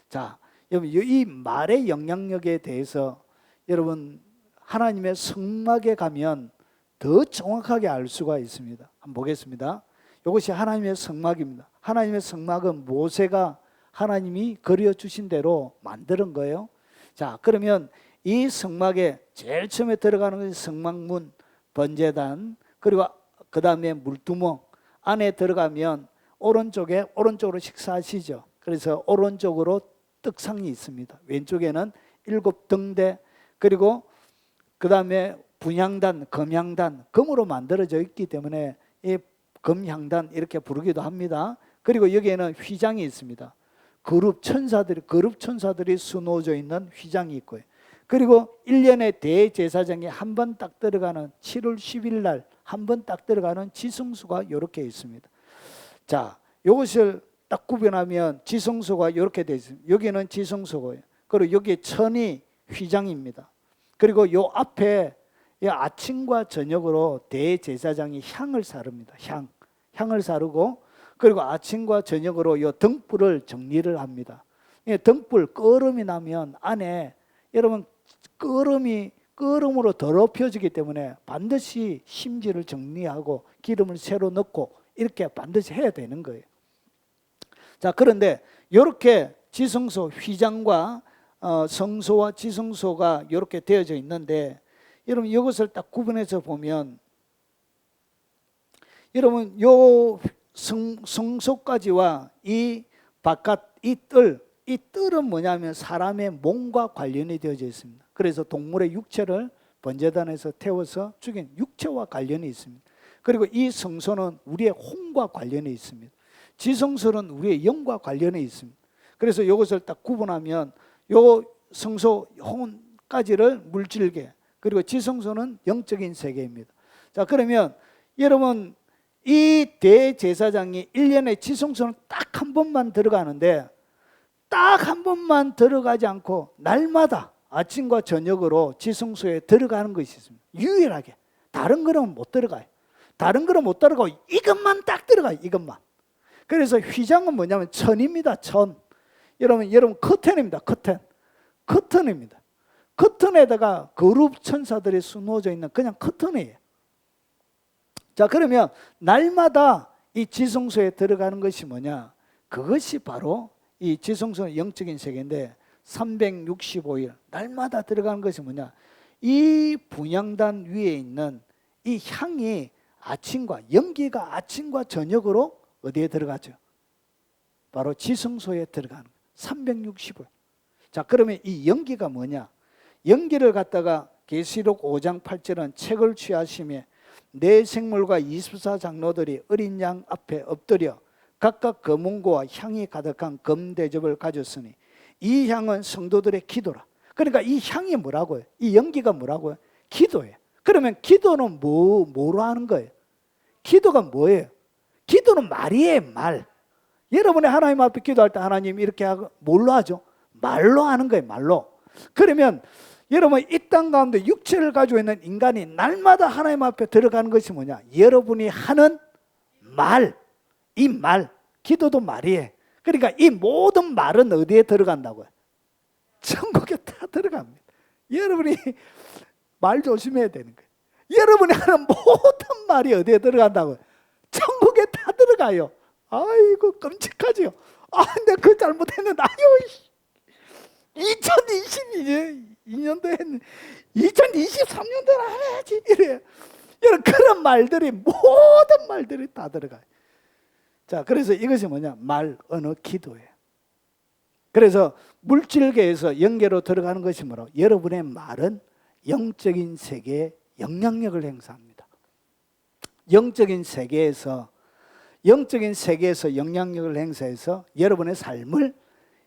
[SPEAKER 1] 자, 여러분 이 말의 영향력에 대해서 여러분 하나님의 성막에 가면 더 정확하게 알 수가 있습니다. 한번 보겠습니다. 이것이 하나님의 성막입니다. 하나님의 성막은 모세가 하나님이 그려주신 대로 만드는 거예요. 자, 그러면 이 성막에 제일 처음에 들어가는 것이 성막문, 번제단, 그리고 그 다음에 물두멍. 안에 들어가면 오른쪽으로 식사하시죠. 그래서 오른쪽으로 떡상이 있습니다. 왼쪽에는 7등대, 그리고 그 다음에 분향단, 금향단, 금으로 만들어져 있기 때문에 이 금향단 이렇게 부르기도 합니다. 그리고 여기에는 휘장이 있습니다. 거룹 천사들이 수놓져 있는 휘장이 있고요. 그리고 1년에 대제사장이 한 번 딱 들어가는 7월 10일 날 한 번 딱 들어가는 지성소가 이렇게 있습니다. 자, 이것을 딱 구분하면 지성소가 이렇게 되어 있습니다. 여기는 지성소고요. 그리고 여기 천이 휘장입니다. 그리고 요 앞에 아침과 저녁으로 대제사장이 향을 사릅니다. 향을 사르고, 그리고 아침과 저녁으로 요 등불을 정리를 합니다. 등불 끄름이 나면 안에 여러분 끄름으로 더럽혀지기 때문에 반드시 심지를 정리하고 기름을 새로 넣고 이렇게 반드시 해야 되는 거예요. 자, 그런데 이렇게 지성소 휘장과 성소와 지성소가 이렇게 되어져 있는데, 여러분 이것을 딱 구분해서 보면, 여러분 요 성소까지와 이 바깥 이 뜰은 뭐냐면 사람의 몸과 관련이 되어져 있습니다. 그래서 동물의 육체를 번제단에서 태워서 죽인 육체와 관련이 있습니다. 그리고 이 성소는 우리의 혼과 관련이 있습니다. 지성소는 우리의 영과 관련이 있습니다. 그래서 이것을 딱 구분하면 요 성소 혼까지를 물질계, 그리고 지성소는 영적인 세계입니다. 자, 그러면 여러분 이 대제사장이 1년에 지성소는 딱 한 번만 들어가는데, 딱 한 번만 들어가지 않고 날마다 아침과 저녁으로 지성소에 들어가는 것이 있습니다. 유일하게. 다른 거는 못 들어가요. 다른 거는 못 들어가고 이것만 딱 들어가요. 이것만. 그래서 휘장은 뭐냐면 천입니다. 천. 여러분 커튼입니다. 커튼입니다. 커튼에다가 거룩 천사들이 수놓져 있는 그냥 커튼이에요. 자, 그러면 날마다 이 지성소에 들어가는 것이 뭐냐? 그것이 바로 이 지성소는 영적인 세계인데 365일 날마다 들어가는 것이 뭐냐? 이 분향단 위에 있는 이 향이 연기가 아침과 저녁으로 어디에 들어가죠? 바로 지성소에 들어가는 거예요. 365일. 자, 그러면 이 연기가 뭐냐? 연기를 갖다가 계시록 5장 8절은 책을 취하시며 네 생물과 24장로들이 어린 양 앞에 엎드려 각각 검은고와 향이 가득한 금대접을 가졌으니 이 향은 성도들의 기도라. 그러니까 이 향이 뭐라고요? 이 연기가 뭐라고요? 기도예요. 그러면 기도는 뭐로 하는 거예요? 기도가 뭐예요? 기도는 말이에요, 말. 여러분이 하나님 앞에 기도할 때 하나님 이렇게 하고 뭘로 하죠? 말로 하는 거예요, 말로. 그러면 여러분 이 땅 가운데 육체를 가지고 있는 인간이 날마다 하나님 앞에 들어가는 것이 뭐냐? 여러분이 하는 말. 이 말, 기도도 말이에요. 그러니까 이 모든 말은 어디에 들어간다고요? 천국에 다 들어갑니다. 여러분이 말 조심해야 되는 거예요. 여러분이 하는 모든 말이 어디에 들어간다고요? 천국에 다 들어가요. 아이고 끔찍하지요. 근데 그 잘못했는데 2022년도에 2023년도에 안 해야지 이래요. 여러분 그런 말들이 모든 말들이 다 들어가요. 자, 그래서 이것이 뭐냐? 말, 언어, 기도예요. 그래서 물질계에서 영계로 들어가는 것이 뭐라고? 여러분의 말은 영적인 세계에 영향력을 행사합니다. 영적인 세계에서 영향력을 행사해서 여러분의 삶을,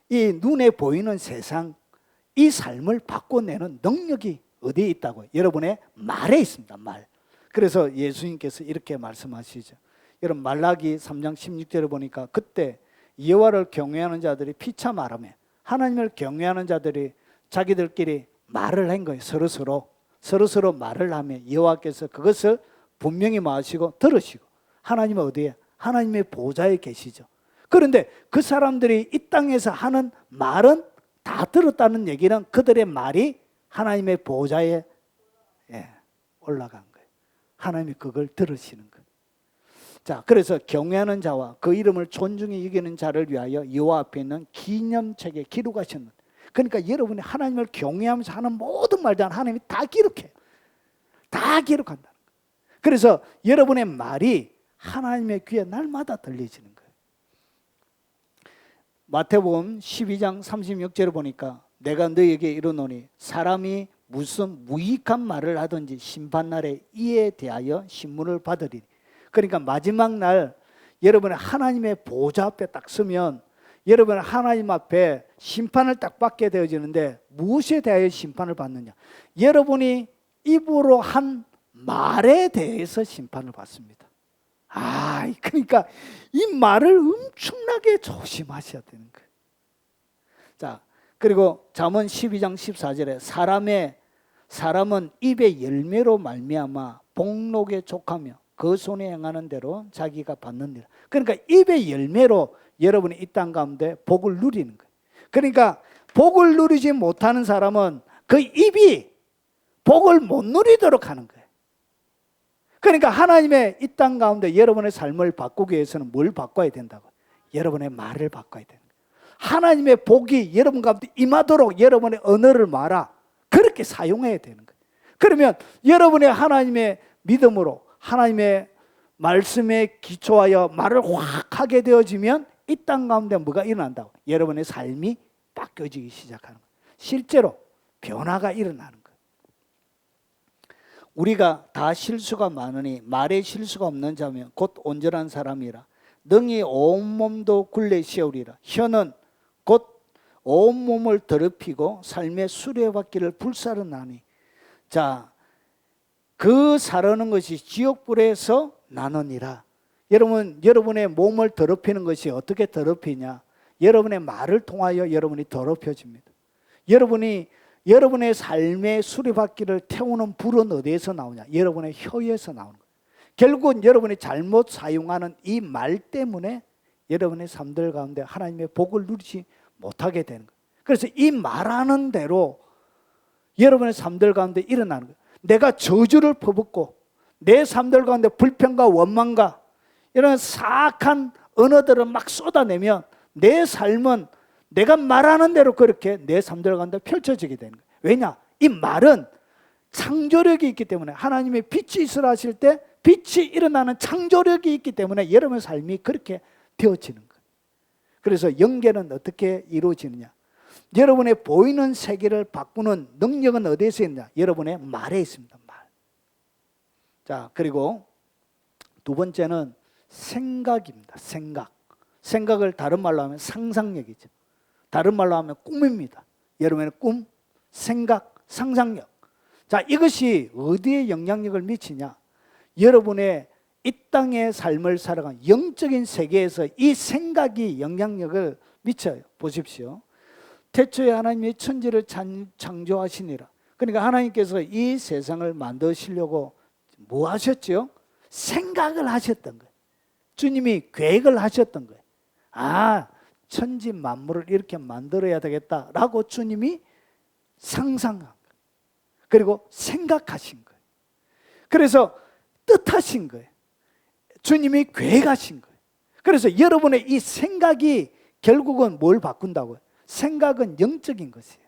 [SPEAKER 1] 이 눈에 보이는 세상, 이 삶을 바꿔내는 능력이 어디에 있다고요? 여러분의 말에 있습니다. 말. 그래서 예수님께서 이렇게 말씀하시죠. 여러분 말라기 3장 16절을 보니까 그때 여호와를 경외하는 자들이 피차 말하며, 하나님을 경외하는 자들이 자기들끼리 말을 한 거예요. 서로서로 말을 하며 여호와께서 그것을 분명히 마시고 들으시고, 하나님은 어디에? 하나님의 보좌에 계시죠. 그런데 그 사람들이 이 땅에서 하는 말은 다 들었다는 얘기는 그들의 말이 하나님의 보좌에 올라간 거예요. 하나님이 그걸 들으시는 거예요. 자, 그래서 경외하는 자와 그 이름을 존중히 여기는 자를 위하여 여호와 앞에 있는 기념책에 기록하셨는데, 그러니까 여러분이 하나님을 경외하면서 하는 모든 말들은 하나님이 다 기록해요. 다 기록한다는 거예요. 그래서 여러분의 말이 하나님의 귀에 날마다 들리시는 거예요. 마태복음 12장 36절을 보니까 내가 너에게 이르노니 사람이 무슨 무익한 말을 하든지 심판날에 이에 대하여 신문을 받으리니 그러니까 마지막 날 여러분의 하나님의 보좌 앞에 딱 서면 여러분은 하나님 앞에 심판을 딱 받게 되어지는데 무엇에 대하여 심판을 받느냐? 여러분이 입으로 한 말에 대해서 심판을 받습니다. 그러니까 이 말을 엄청나게 조심하셔야 되는 거예요. 자, 그리고 잠언 12장 14절에 사람은 입의 열매로 말미암아 복록에 족하며 그 손에 행하는 대로 자기가 받느니라. 그러니까 입의 열매로 여러분이 이 땅 가운데 복을 누리는 거예요. 그러니까 복을 누리지 못하는 사람은 그 입이 복을 못 누리도록 하는 거예요. 그러니까 하나님의 이 땅 가운데 여러분의 삶을 바꾸기 위해서는 뭘 바꿔야 된다고? 여러분의 말을 바꿔야 되는 거예요. 하나님의 복이 여러분 가운데 임하도록 여러분의 언어를 그렇게 사용해야 되는 거예요. 그러면 여러분의 하나님의 믿음으로 하나님의 말씀에 기초하여 말을 확 하게 되어지면 이 땅 가운데 뭐가 일어난다고? 여러분의 삶이 바뀌어지기 시작하는 거예요. 실제로 변화가 일어나는 거예요. 우리가 다 실수가 많으니 말에 실수가 없는 자면 곧 온전한 사람이라. 능히 온몸도 굴레 씌우리라. 혀는 곧 온몸을 더럽히고 삶의 수레바퀴를 불사르나니. 자, 그 사르는 것이 지옥불에서 나느니라. 여러분의 몸을 더럽히는 것이 어떻게 더럽히냐? 여러분의 말을 통하여 여러분이 더럽혀집니다. 여러분의 삶의 수레바퀴를 태우는 불은 어디에서 나오냐? 여러분의 혀에서 나오는 거예요. 결국은 여러분이 잘못 사용하는 이 말 때문에 여러분의 삶들 가운데 하나님의 복을 누리지 못하게 되는 거예요. 그래서 이 말하는 대로 여러분의 삶들 가운데 일어나는 거예요. 내가 저주를 퍼붓고 내 삶들 가운데 불평과 원망과 이런 사악한 언어들을 막 쏟아내면 내 삶은 내가 말하는 대로 그렇게 내 삶들 가운데 펼쳐지게 되는 거예요. 왜냐? 이 말은 창조력이 있기 때문에 하나님의 빛이 있으라 하실 때 빛이 일어나는 창조력이 있기 때문에 여러분의 삶이 그렇게 되어지는 거예요. 그래서 연계는 어떻게 이루어지느냐? 여러분의 보이는 세계를 바꾸는 능력은 어디에서 있느냐? 여러분의 말에 있습니다. 말. 자, 그리고 두 번째는 생각입니다. 생각을 다른 말로 하면 상상력이죠. 다른 말로 하면 꿈입니다. 여러분의 꿈, 생각, 상상력. 자, 이것이 어디에 영향력을 미치냐? 여러분의 이 땅의 삶을 살아가는 영적인 세계에서 이 생각이 영향력을 미쳐요. 보십시오. 태초에 하나님이 천지를 창조하시니라. 그러니까 하나님께서 이 세상을 만드시려고 뭐 하셨죠? 생각을 하셨던 거예요. 주님이 계획을 하셨던 거예요. 천지 만물을 이렇게 만들어야 되겠다라고 주님이 상상한 거예요. 그리고 생각하신 거예요. 그래서 뜻하신 거예요. 주님이 계획하신 거예요. 그래서 여러분의 이 생각이 결국은 뭘 바꾼다고요? 생각은 영적인 것이에요.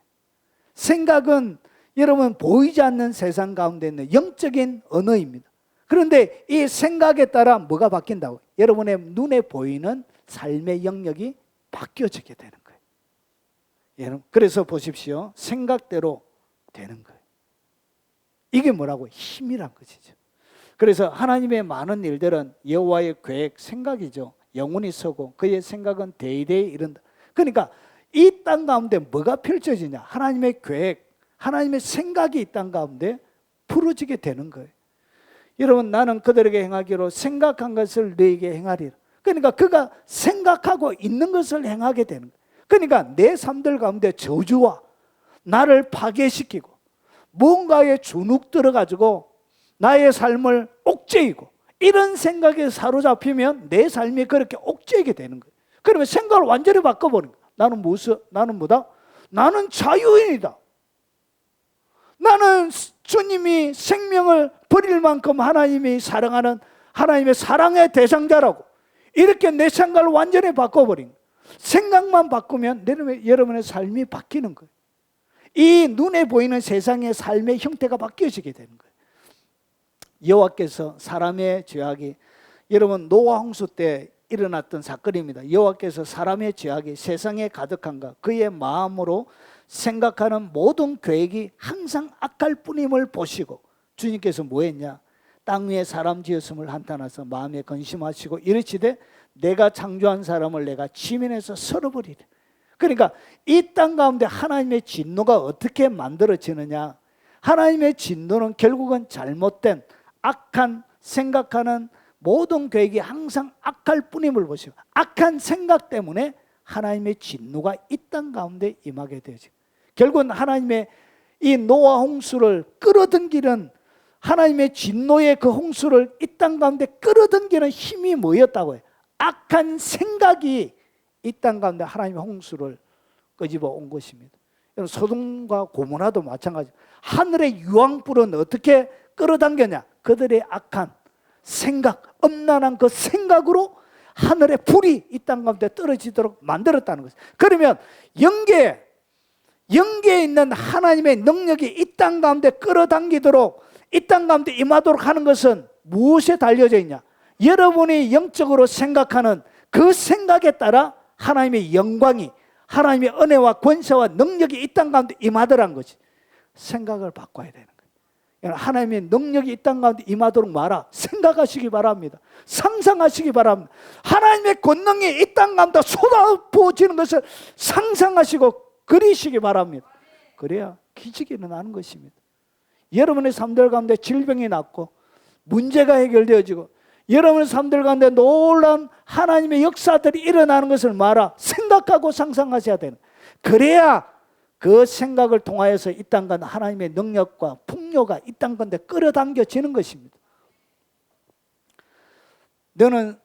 [SPEAKER 1] 생각은 여러분 보이지 않는 세상 가운데 있는 영적인 언어입니다. 그런데 이 생각에 따라 뭐가 바뀐다고요? 여러분의 눈에 보이는 삶의 영역이 바뀌어지게 되는 거예요. 여러분, 그래서 보십시오. 생각대로 되는 거예요. 이게 뭐라고? 힘이란 것이죠. 그래서 하나님의 많은 일들은 여호와의 계획, 생각이죠. 영원히 서고 그의 생각은 대대에 이른다. 그러니까 이 땅 가운데 뭐가 펼쳐지냐? 하나님의 계획, 하나님의 생각이 이 땅 가운데 풀어지게 되는 거예요. 여러분, 나는 그들에게 행하기로 생각한 것을 너에게 행하리라. 그러니까 그가 생각하고 있는 것을 행하게 되는 거예요. 그러니까 내 삶들 가운데 저주와 나를 파괴시키고 뭔가에 주눅 들어가지고 나의 삶을 옥죄이고 이런 생각에 사로잡히면 내 삶이 그렇게 옥죄이게 되는 거예요. 그러면 생각을 완전히 바꿔버린 거예요. 나는 뭐다? 나는 자유인이다. 나는 주님이 생명을 버릴 만큼 하나님이 사랑하는 하나님의 사랑의 대상자라고 이렇게 내 생각을 완전히 바꿔버린 거예요. 생각만 바꾸면 여러분의 삶이 바뀌는 거예요. 이 눈에 보이는 세상의 삶의 형태가 바뀌어지게 되는 거예요. 여호와께서 사람의 죄악이, 여러분 노아 홍수 때 일어났던 사건입니다. 여호와께서 사람의 죄악이 세상에 가득한가 그의 마음으로 생각하는 모든 계획이 항상 악할 뿐임을 보시고 주님께서 뭐 했냐? 땅 위에 사람 지었음을 한탄하서 마음에 근심하시고 이르시되 내가 창조한 사람을 내가 지면에서 썰어버리리. 그러니까 이 땅 가운데 하나님의 진노가 어떻게 만들어지느냐, 하나님의 진노는 결국은 잘못된 악한 생각하는 모든 계획이 항상 악할 뿐임을 보시고, 악한 생각 때문에 하나님의 진노가 이 땅 가운데 임하게 되죠. 결국은 하나님의 이 노아 홍수를 끌어당기는, 하나님의 진노의 그 홍수를 이 땅 가운데 끌어당기는 힘이 뭐였다고 해요? 악한 생각이 이 땅 가운데 하나님의 홍수를 끄집어 온 것입니다. 소돔과 고모라도 마찬가지. 하늘의 유황불은 어떻게 끌어당겼냐? 그들의 악한 생각, 엄란한 그 생각으로 하늘의 불이 이 땅 가운데 떨어지도록 만들었다는 것이죠. 그러면 영계에 있는 하나님의 능력이 이 땅 가운데 끌어당기도록, 이 땅 가운데 임하도록 하는 것은 무엇에 달려져 있냐? 여러분이 영적으로 생각하는 그 생각에 따라 하나님의 영광이, 하나님의 은혜와 권세와 능력이 이 땅 가운데 임하더란 것이. 생각을 바꿔야 되는 거예요. 하나님의 능력이 이 땅 가운데 임하도록 말아 생각하시기 바랍니다. 상상하시기 바랍니다. 하나님의 권능이 이 땅 가운데 쏟아부어지는 것을 상상하시고 그리시기 바랍니다. 그래야 기적이 일어나는 것입니다. 여러분의 삶들 가운데 질병이 낫고 문제가 해결되어지고 여러분의 삶들 가운데 놀라운 하나님의 역사들이 일어나는 것을 말아 생각하고 상상하셔야 되는, 그래야 그 생각을 통하여서 이 땅 가운데 하나님의 능력과 풍요가 이 땅 가운데 끌어당겨지는 것입니다. 너는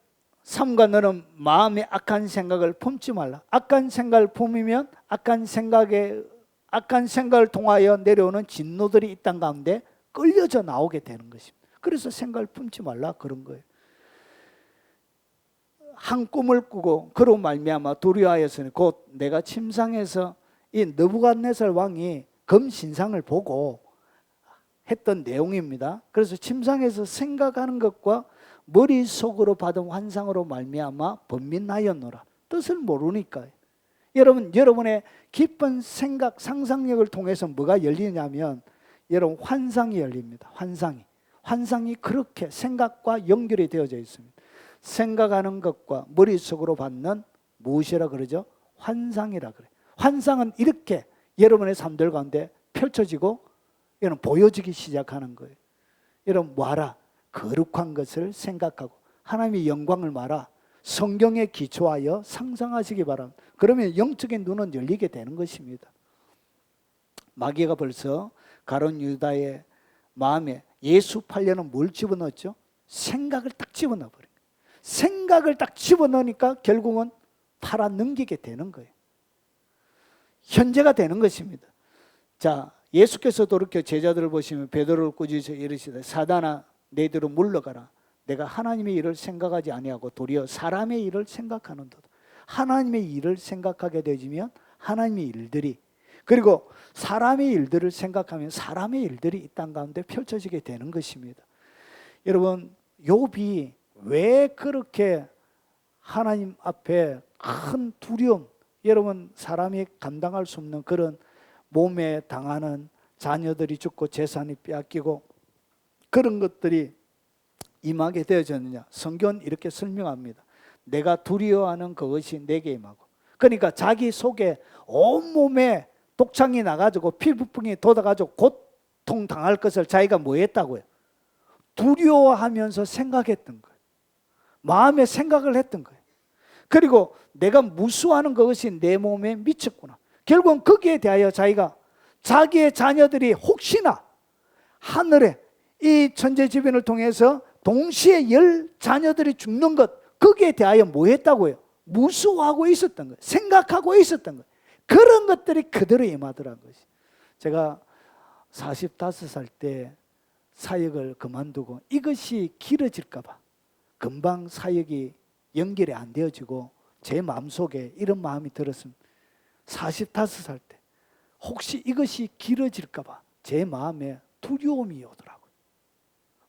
[SPEAKER 1] 삼가 너는 마음에 악한 생각을 품지 말라. 악한 생각을 품으면 악한 생각을 통하여 내려오는 진노들이 이 땅 가운데 끌려져 나오게 되는 것입니다. 그래서 생각을 품지 말라 그런 거예요. 한 꿈을 꾸고 그로 말미암아 두려워하였으니 곧 내가 침상에서 이 느부갓네살 왕이 금신상을 보고 했던 내용입니다. 그래서 침상에서 생각하는 것과 머릿속으로 받은 환상으로 말미암아 번민하였노라. 뜻을 모르니까. 여러분의 깊은 생각, 상상력을 통해서 뭐가 열리냐면 여러분 환상이 열립니다. 환상이 그렇게 생각과 연결이 되어져 있습니다. 생각하는 것과 머릿속으로 받는 무엇이라 그러죠? 환상이라 그래요. 환상은 이렇게 여러분의 삶들 가운데 펼쳐지고 여러분 보여지기 시작하는 거예요. 여러분 뭐하라? 거룩한 것을 생각하고 하나님의 영광을 말아 성경에 기초하여 상상하시기 바랍니다. 그러면 영적인 눈은 열리게 되는 것입니다. 마귀가 벌써 가룟 유다의 마음에 예수 팔려는 뭘 집어넣었죠? 생각을 딱 집어넣어 버린 거예요. 생각을 딱 집어넣으니까 결국은 팔아 넘기게 되는 거예요. 현재가 되는 것입니다. 자, 예수께서도 이렇게 제자들을 보시면 베드로를 꾸짖으셔 이르시되 사단아 너희들은 물러가라. 내가 하나님의 일을 생각하지 아니하고 도리어 사람의 일을 생각하는도다. 하나님의 일을 생각하게 되면 하나님의 일들이, 그리고 사람의 일들을 생각하면 사람의 일들이 이 땅 가운데 펼쳐지게 되는 것입니다. 여러분 욥이 왜 그렇게 하나님 앞에 큰 두려움, 여러분 사람이 감당할 수 없는 그런 몸에 당하는 자녀들이 죽고 재산이 빼앗기고 그런 것들이 임하게 되어졌느냐? 성경은 이렇게 설명합니다. 내가 두려워하는 그것이 내게 임하고, 그러니까 자기 속에 온몸에 독창이 나가지고 피부병이 돋아가지고 고통당할 것을 자기가 뭐 했다고요? 두려워하면서 생각했던 거예요. 마음에 생각을 했던 거예요. 그리고 내가 무수하는 그것이 내 몸에 미쳤구나. 결국은 거기에 대하여 자기의 자녀들이 혹시나 하늘에 이 천재지변을 통해서 동시에 10 자녀들이 죽는 것, 거기에 대하여 뭐 했다고요? 무수하고 있었던 거예요. 생각하고 있었던 거예요. 그런 것들이 그대로 임하더라는 것이. 제가 45살 때 사역을 그만두고 이것이 길어질까 봐 금방 사역이 연결이 안 되어지고 제 마음속에 이런 마음이 들었습니다. 45살 때 혹시 이것이 길어질까 봐 제 마음에 두려움이 오더라고요.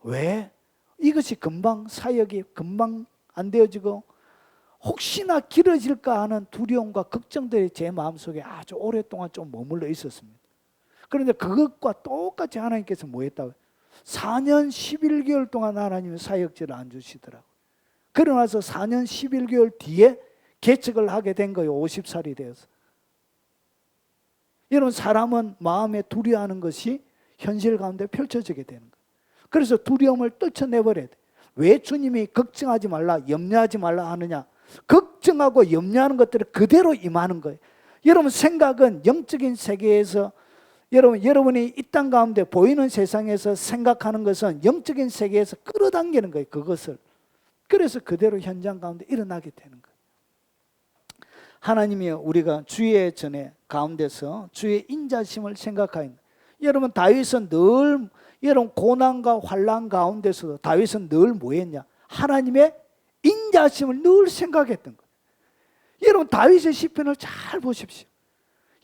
[SPEAKER 1] 왜? 이것이 금방 사역이 금방 안 되어지고 혹시나 길어질까 하는 두려움과 걱정들이 제 마음속에 아주 오랫동안 좀 머물러 있었습니다. 그런데 그것과 똑같이 하나님께서 뭐 했다고요? 4년 11개월 동안 하나님이 사역지를 안 주시더라고요. 그러나서 4년 11개월 뒤에 개척을 하게 된 거예요. 50살이 되어서. 이런 사람은 마음에 두려워하는 것이 현실 가운데 펼쳐지게 되는 거예요. 그래서 두려움을 떨쳐내버려야 돼요. 왜 주님이 걱정하지 말라, 염려하지 말라 하느냐? 걱정하고 염려하는 것들을 그대로 임하는 거예요. 여러분 생각은 영적인 세계에서 여러분이 이 땅 가운데 보이는 세상에서 생각하는 것은 영적인 세계에서 끌어당기는 거예요. 그것을. 그래서 그대로 현장 가운데 일어나게 되는 거예요. 하나님이 우리가 주의 전에 가운데서 주의 인자심을 생각하는, 여러분 다윗은 늘 여러분 고난과 환난 가운데서도 다윗은 늘 뭐했냐? 하나님의 인자심을 늘 생각했던 거예요. 여러분 다윗의 시편을 잘 보십시오.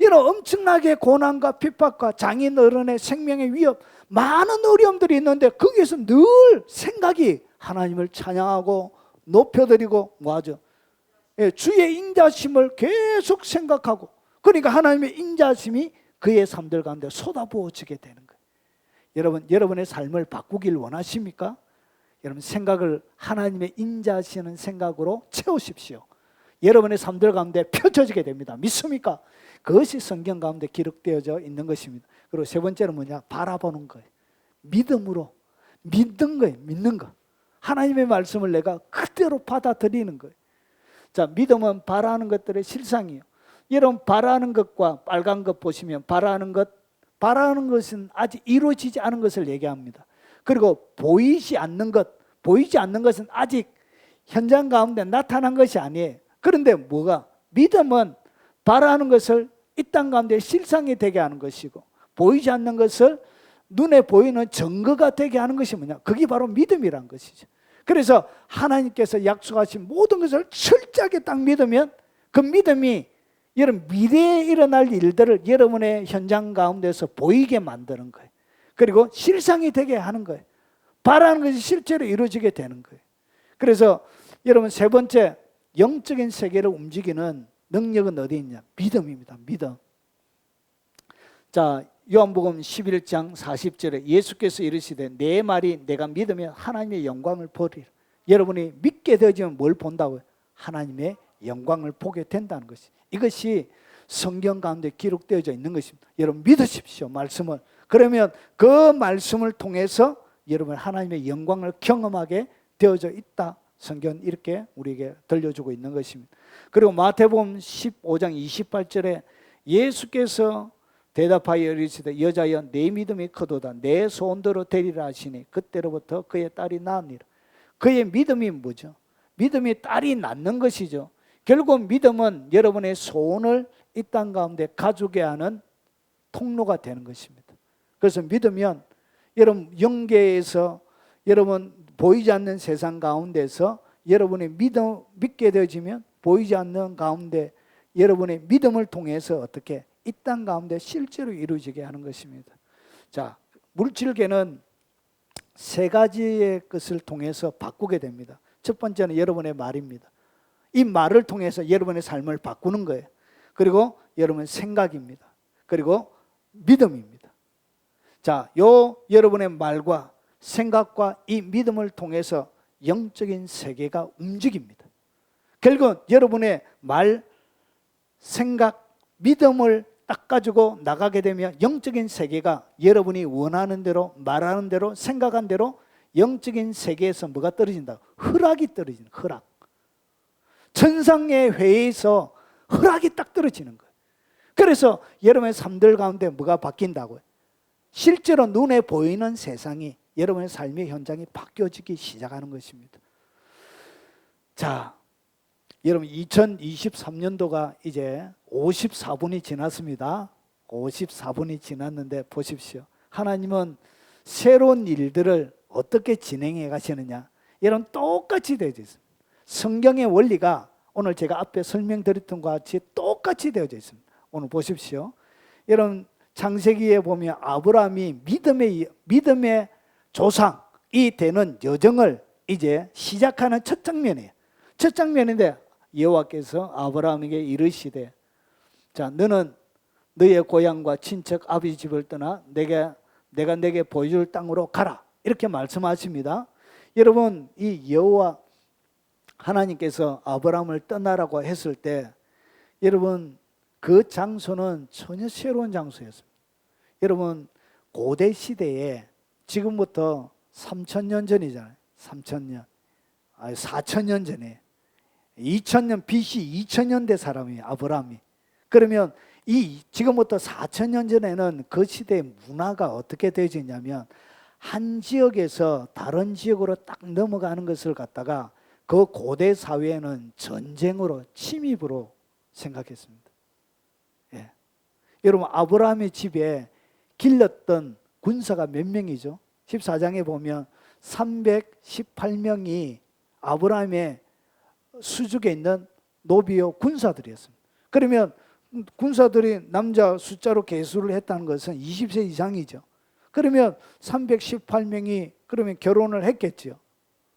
[SPEAKER 1] 여러분 엄청나게 고난과 핍박과 장인 어른의 생명의 위협, 많은 어려움들이 있는데 거기에서 늘 생각이 하나님을 찬양하고 높여드리고 뭐하죠? 주의 인자심을 계속 생각하고, 그러니까 하나님의 인자심이 그의 삶들 가운데 쏟아부어지게 되는 거예요. 여러분의 삶을 바꾸길 원하십니까? 여러분 생각을 하나님의 인자하시는 생각으로 채우십시오. 여러분의 삶들 가운데 펼쳐지게 됩니다. 믿습니까? 그것이 성경 가운데 기록되어져 있는 것입니다. 그리고 세 번째는 뭐냐? 바라보는 거예요. 믿음으로 믿는 거예요. 믿는 거. 하나님의 말씀을 내가 그대로 받아들이는 거예요. 자, 믿음은 바라는 것들의 실상이에요. 여러분 바라는 것과 빨간 것 보시면 바라는 것은 아직 이루어지지 않은 것을 얘기합니다. 그리고 보이지 않는 것은 아직 현장 가운데 나타난 것이 아니에요. 그런데 뭐가? 믿음은 바라는 것을 이 땅 가운데 실상이 되게 하는 것이고, 보이지 않는 것을 눈에 보이는 증거가 되게 하는 것이 뭐냐? 그게 바로 믿음이란 것이죠. 그래서 하나님께서 약속하신 모든 것을 철저하게 딱 믿으면 그 믿음이 여러분 미래에 일어날 일들을 여러분의 현장 가운데서 보이게 만드는 거예요. 그리고 실상이 되게 하는 거예요. 바라는 것이 실제로 이루어지게 되는 거예요. 그래서 여러분 세 번째, 영적인 세계를 움직이는 능력은 어디 있냐? 믿음입니다. 믿음. 자, 요한복음 11장 40절에 예수께서 이르시되 내 말이 내가 믿으면 하나님의 영광을 보리라. 여러분이 믿게 되어지면 뭘 본다고요? 하나님의 영광을 보게 된다는 것이. 이것이 성경 가운데 기록되어져 있는 것입니다. 여러분 믿으십시오. 말씀을. 그러면 그 말씀을 통해서 여러분 하나님의 영광을 경험하게 되어져 있다. 성경은 이렇게 우리에게 들려주고 있는 것입니다. 그리고 마태복음 15장 28절에 예수께서 대답하여 이르시되 여자여 내 믿음이 크도다 내 소원대로 되리라 하시니 그때로부터 그의 딸이 낳으니라. 그의 믿음이 뭐죠? 믿음이 딸이 낳는 것이죠. 결국 믿음은 여러분의 소원을 이 땅 가운데 가지게 하는 통로가 되는 것입니다. 그래서 믿으면 여러분 영계에서 여러분 보이지 않는 세상 가운데서 여러분의 믿게 되어지면 보이지 않는 가운데 여러분의 믿음을 통해서 어떻게 이 땅 가운데 실제로 이루어지게 하는 것입니다. 자, 물질계는 세 가지의 것을 통해서 바꾸게 됩니다. 첫 번째는 여러분의 말입니다. 이 말을 통해서 여러분의 삶을 바꾸는 거예요. 그리고 여러분의 생각입니다. 그리고 믿음입니다. 자, 여러분의 말과 생각과 이 믿음을 통해서 영적인 세계가 움직입니다. 결국 여러분의 말, 생각, 믿음을 딱 가지고 나가게 되면 영적인 세계가 여러분이 원하는 대로 말하는 대로 생각한 대로 영적인 세계에서 뭐가 떨어진다? 허락이 떨어지는 허락. 천상의 회에서 허락이 딱 떨어지는 거예요. 그래서 여러분의 삶들 가운데 뭐가 바뀐다고요? 실제로 눈에 보이는 세상이 여러분의 삶의 현장이 바뀌어지기 시작하는 것입니다. 자, 여러분 2023년도가 이제 54분이 지났습니다. 54분이 지났는데 보십시오. 하나님은 새로운 일들을 어떻게 진행해 가시느냐? 여러분 똑같이 되어져 있습니다. 성경의 원리가 오늘 제가 앞에 설명드렸던 것과 같이 똑같이 되어져 있습니다. 오늘 보십시오. 여러분 창세기에 보면 아브라함이 믿음의 조상이 되는 여정을 이제 시작하는 첫 장면이에요. 첫 장면인데 여호와께서 아브라함에게 이르시되 자 너는 너의 고향과 친척 아버지 집을 떠나 내가 내가 내게 보여줄 땅으로 가라. 이렇게 말씀하십니다. 여러분, 이 여호와 하나님께서 아브라함을 떠나라고 했을 때 여러분 그 장소는 전혀 새로운 장소였습니다. 여러분 고대 시대에 지금부터 3,000년 전이잖아요. 3,000년, 4,000년 전에 2000년 BC 2000년대 사람이에요. 아브라함이. 그러면 이 지금부터 4,000년 전에는 그 시대의 문화가 어떻게 되어지냐면 한 지역에서 다른 지역으로 딱 넘어가는 것을 갖다가 그 고대 사회에는 전쟁으로 침입으로 생각했습니다. 예. 여러분 아브라함의 집에 길렀던 군사가 몇 명이죠? 14장에 보면 318명이 아브라함의 수족에 있는 노비요 군사들이었습니다. 그러면 군사들이 남자 숫자로 계수를 했다는 것은 20세 이상이죠. 그러면 318명이 그러면 결혼을 했겠죠.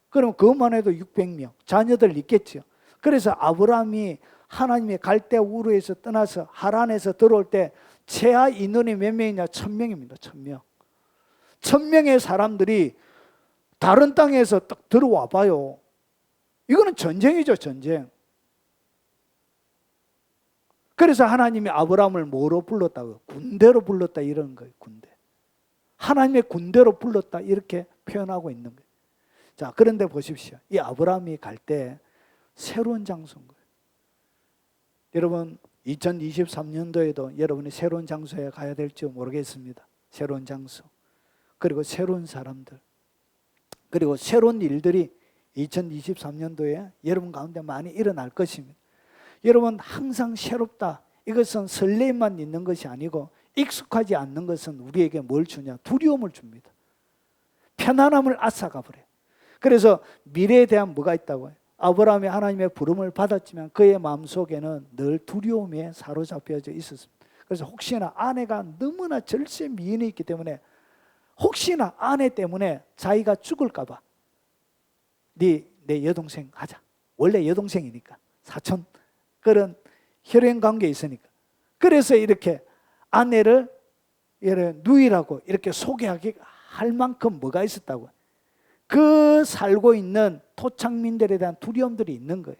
[SPEAKER 1] 그럼 그것만 해도 600명 자녀들 있겠죠. 그래서 아브라함이 하나님의 갈대 우르에서 떠나서 하란에서 들어올 때 최하 인원이 몇 명이냐? 1,000명입니다. 1,000명. 1,000명의 사람들이 다른 땅에서 딱 들어와 봐요. 이거는 전쟁이죠, 전쟁. 그래서 하나님이 아브라함을 뭐로 불렀다고요? 군대로 불렀다 이런 거예요. 군대. 하나님의 군대로 불렀다 이렇게 표현하고 있는 거예요. 자, 그런데 보십시오. 이 아브라함이 갈 때 새로운 장소인 거예요. 여러분 2023년도에도 여러분이 새로운 장소에 가야 될지 모르겠습니다. 새로운 장소, 그리고 새로운 사람들, 그리고 새로운 일들이 2023년도에 여러분 가운데 많이 일어날 것입니다. 여러분 항상 새롭다, 이것은 설렘만 있는 것이 아니고 익숙하지 않는 것은 우리에게 뭘 주냐? 두려움을 줍니다. 편안함을 앗아가 버려요. 그래서 미래에 대한 뭐가 있다고요? 아브라함이 하나님의 부름을 받았지만 그의 마음속에는 늘 두려움에 사로잡혀져 있었습니다. 그래서 혹시나 아내가 너무나 절세 미인이 있기 때문에 혹시나 아내 때문에 자기가 죽을까 봐 내 여동생 하자. 원래 여동생이니까 사촌 그런 혈연 관계에 있으니까. 그래서 이렇게 아내를 누이라고 이렇게 소개하게 할 만큼 뭐가 있었다고. 그 살고 있는 토착민들에 대한 두려움들이 있는 거예요.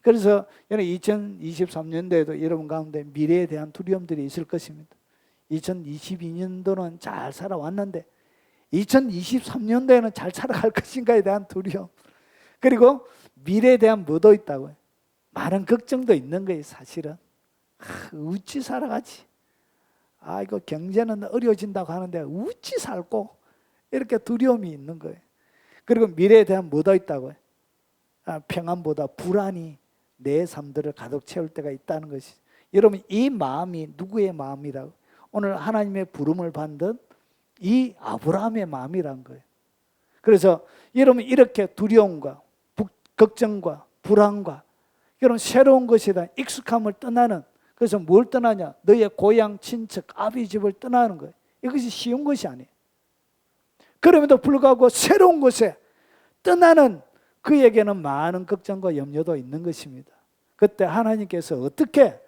[SPEAKER 1] 그래서 2023년도에도 여러분 가운데 미래에 대한 두려움들이 있을 것입니다. 2022년도는 잘 살아왔는데 2023년도에는 잘 살아갈 것인가에 대한 두려움, 그리고 미래에 대한 뭐도 있다고요? 많은 걱정도 있는 거예요. 사실은 어찌 살아가지? 이거 경제는 어려워진다고 하는데 어찌 살고? 이렇게 두려움이 있는 거예요. 그리고 미래에 대한 뭐도 있다고요? 평안보다 불안이 내 삶들을 가득 채울 때가 있다는 것이. 여러분 이 마음이 누구의 마음이라고? 오늘 하나님의 부름을 받은 이 아브라함의 마음이란 거예요. 그래서 여러분 이렇게 두려움과 걱정과 불안과 여러분 새로운 것에 대한 익숙함을 떠나는, 그래서 뭘 떠나냐? 너의 고향 친척 아비 집을 떠나는 거예요. 이것이 쉬운 것이 아니에요. 그럼에도 불구하고 새로운 곳에 떠나는 그에게는 많은 걱정과 염려도 있는 것입니다. 그때 하나님께서 어떻게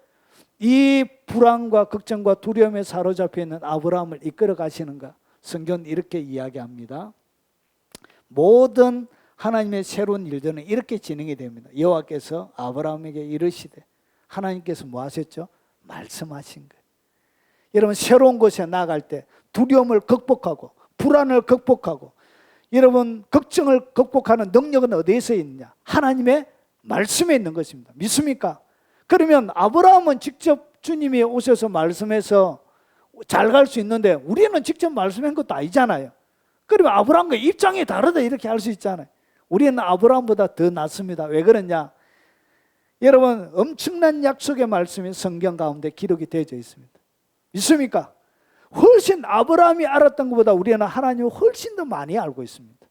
[SPEAKER 1] 이 불안과 걱정과 두려움에 사로잡혀 있는 아브라함을 이끌어 가시는가? 성경은 이렇게 이야기합니다. 모든 하나님의 새로운 일들은 이렇게 진행이 됩니다. 여호와께서 아브라함에게 이르시되, 하나님께서 뭐 하셨죠? 말씀하신 거예요. 여러분 새로운 곳에 나아갈 때 두려움을 극복하고 불안을 극복하고 여러분 걱정을 극복하는 능력은 어디에서 있느냐? 하나님의 말씀에 있는 것입니다. 믿습니까? 그러면 아브라함은 직접 주님이 오셔서 말씀해서 잘 갈 수 있는데 우리는 직접 말씀한 것도 아니잖아요. 그러면 아브라함과 입장이 다르다 이렇게 할 수 있잖아요. 우리는 아브라함보다 더 낫습니다. 왜 그러냐? 여러분 엄청난 약속의 말씀이 성경 가운데 기록이 되어져 있습니다. 믿습니까? 훨씬 아브라함이 알았던 것보다 우리는 하나님을 훨씬 더 많이 알고 있습니다.